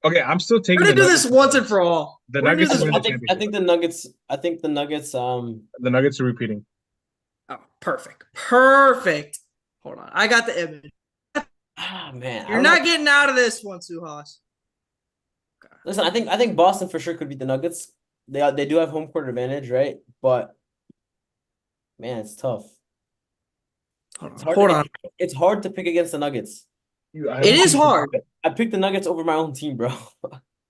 Okay, I'm still taking. We're gonna do this once and for all. The Nuggets. I think the Nuggets. The Nuggets are repeating. Oh, perfect. Hold on, I got the image. Ah, man, you're not getting out of this one, Suhas. Okay. Listen, I think Boston for sure could beat the Nuggets. They do have home court advantage, right? But man, it's tough. Hold on. It's hard to pick against the Nuggets. It is hard. I picked the Nuggets over my own team, bro.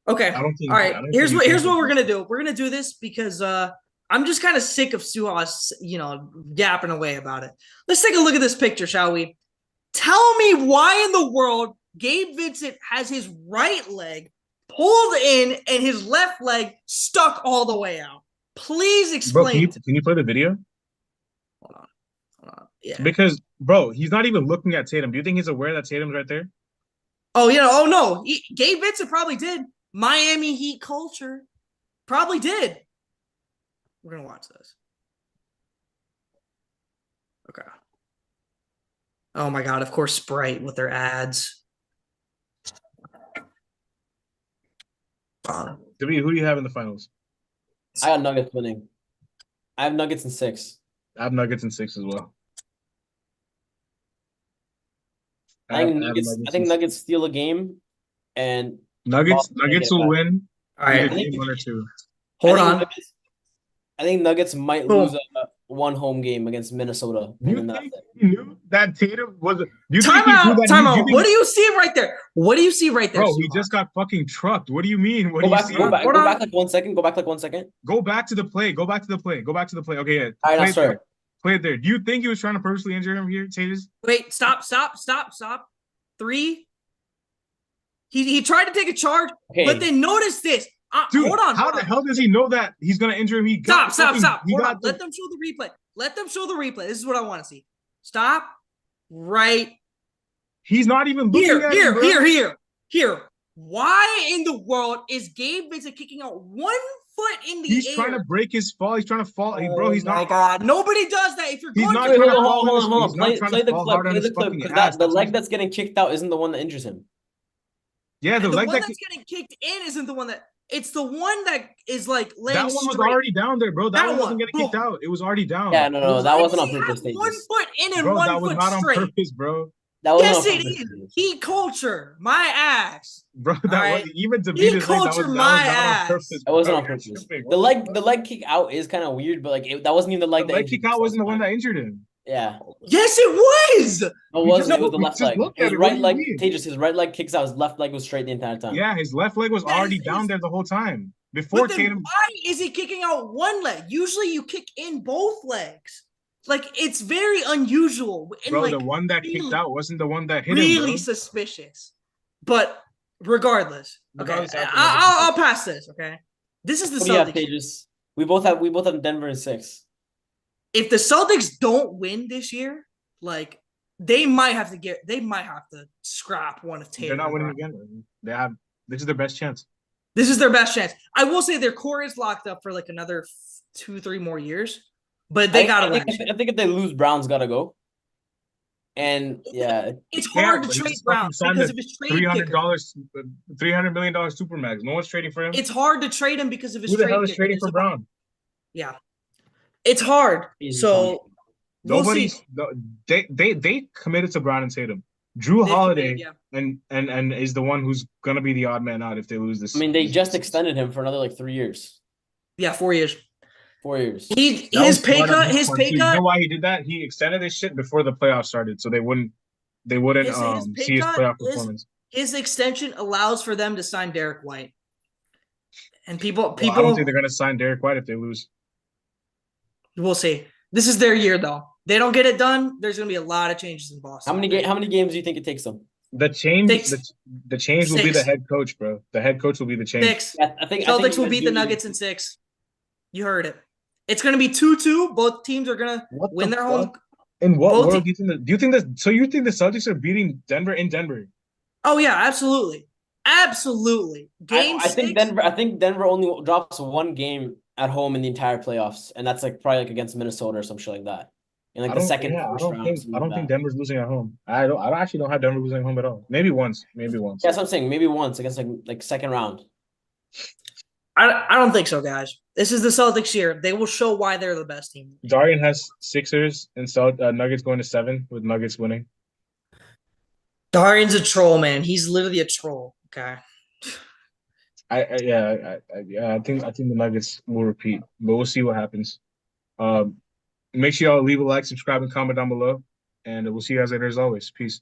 Okay. All right. Here's what we're gonna do. We're gonna do this because I'm just kind of sick of Suhas, yapping away about it. Let's take a look at this picture, shall we? Tell me why in the world Gabe Vincent has his right leg pulled in and his left leg stuck all the way out. Please explain. Bro, can you play the video? Hold on. Yeah. Because, bro, he's not even looking at Tatum. Do you think he's aware that Tatum's right there? Oh, no. Gabe Vincent probably did. Miami Heat culture. Probably did. We're going to watch this. Okay. Oh, my God. Of course, Sprite with their ads. Who do you have in the finals? I got Nuggets winning. I have Nuggets in 6. I have Nuggets in 6 as well. I think Nuggets steal a game, and Nuggets Boston's gonna Nuggets get it will back. win All either right, I think game 1 or 2. hold I think on. Nuggets, I think Nuggets might Boom. lose one home game against Minnesota, Do and you then that's think it. he knew that Tatum was? Do you Time think he knew out. that? Time Do you out. think, What do you see right there? What do you see right there, bro? He Suhan? just got fucking trucked. What do you mean? What Go do you back, see? go back, Hold go on. back like 1 second. Go back like 1 second. Go back to the play. Go back to the play. Go back to the play. Okay, yeah. All right, now Play it there. start. Play it there. Do you think he was trying to purposely injure him here, Tatus? Wait, stop. 3. He tried to take a charge, Okay. but then notice this. Dude, hold on. how hold the on. hell does he know that he's gonna injure him? He got Stop. fucking- he Hold got on. the- Let them show the replay. Let them show the replay. This is what I want to see. Stop. Right He's not even looking at him, bro. here. Why in the world is Gabe Vincent kicking out 1 foot in the He's air? trying to break his fall. He's trying to fall. Bro, he's Oh my not. God. Nobody does that. If you're He's going not to trying to Hold fall on, on his. hold on. He's not trying Play to the fall clip. hard on Play his the clip fucking because ass. the That's leg what- that's getting kicked out isn't the one that injures him. Yeah, the And the leg one that that's getting kicked in isn't the one that. It's the one that is like laying that one was straight. already down there, bro. That That one wasn't one, getting kicked boom. out. It was already down. Yeah, no, Why that wasn't does on he have purpose. 1 Stages. foot in and Bro, 1 that was foot not on straight. purpose, bro. That wasn't Yes, on it purpose. is. Stages. He culture my ass. Bro, that Alright. was even to He beat his leg. That was cultured not my on ass. purpose. That wasn't bro. on You're purpose. tripping. The What leg, the leg kick out is kind of weird, but like that wasn't even the leg The that leg injured kick out him. wasn't the one that injured him. Yeah, Yes, it was. it We wasn't. just It was the look- left just leg. look It was at it. What right do you leg. mean? Tejas, his right leg kicks out. His left leg was straight the entire time. Yeah, his left leg was Yeah, already his- down there the whole time. Before But then Tatum. why is he kicking out 1 leg? Usually you kick in both legs. Like it's very unusual. And Bro, like the one that kicked really, out wasn't the one that hit him. really Bro. suspicious. But regardless, okay, Regardless, I have to I'll pass this. Okay, this is the What do you have, Celtics. Tejas? We both have Denver in 6. If the Celtics don't win this year, like they might have to scrap one of Tatum. They're not winning again. This is their best chance. This is their best chance. I will say their core is locked up for like another 2-3 more years, but they gotta win. I think if they lose, Brown's gotta go. And yeah, It's hard but to he trade just fucking Brown signed because a of his trade $300, kicker. $300 million supermax. No one's trading for him. It's hard to trade him because of his Who the trade hell is kicker. trading for Brown? Yeah, it's hard. He's So we'll see. Nobody's. They committed to Brown and Tatum. Drew They've Holiday committed, and is the one who's gonna be the odd man out if they lose this. I mean, they just extended him for another like 3 years, Yeah, 4 years. 4 years. His That was pay smart on cut. his His part, pay too. You know cut. why he did that? He extended his shit before the playoffs started, so they wouldn't His pay see his cut playoff is- performance. His extension allows for them to sign Derek White, and people Well, I don't think people they're gonna sign Derek White if they lose. will see. This is their year, though. They don't get it done. There's gonna be a lot of changes in Boston. How many games do you think it takes them? The change, Six. the change will be the Six. head coach, bro. The head coach will be the change. 6. I think Celtics you will guys beat do the need- Nuggets in 6. You heard it. It's gonna be 2-2. Both teams are gonna What win the their home. fuck? In what both world do you think? Do you think that? So you think the Celtics are beating Denver in Denver? Oh yeah, absolutely, absolutely. Game I think 6. I think Denver only drops 1 game at home in the entire playoffs, and that's like probably like against Minnesota or some shit like that. In like the second, first round. I don't think Denver's losing at home. I actually don't have Denver losing at home at all. Maybe once. Maybe once. That's what I'm saying. Maybe once against like second round. I don't think so, guys. This is the Celtics year. They will show why they're the best team. Darian has Sixers and Nuggets going to 7 with Nuggets winning. Darian's a troll, man. He's literally a troll. Okay. I think the Nuggets will repeat, but we'll see what happens. Make sure y'all leave a like, subscribe, and comment down below, and we'll see you guys later as always. Peace.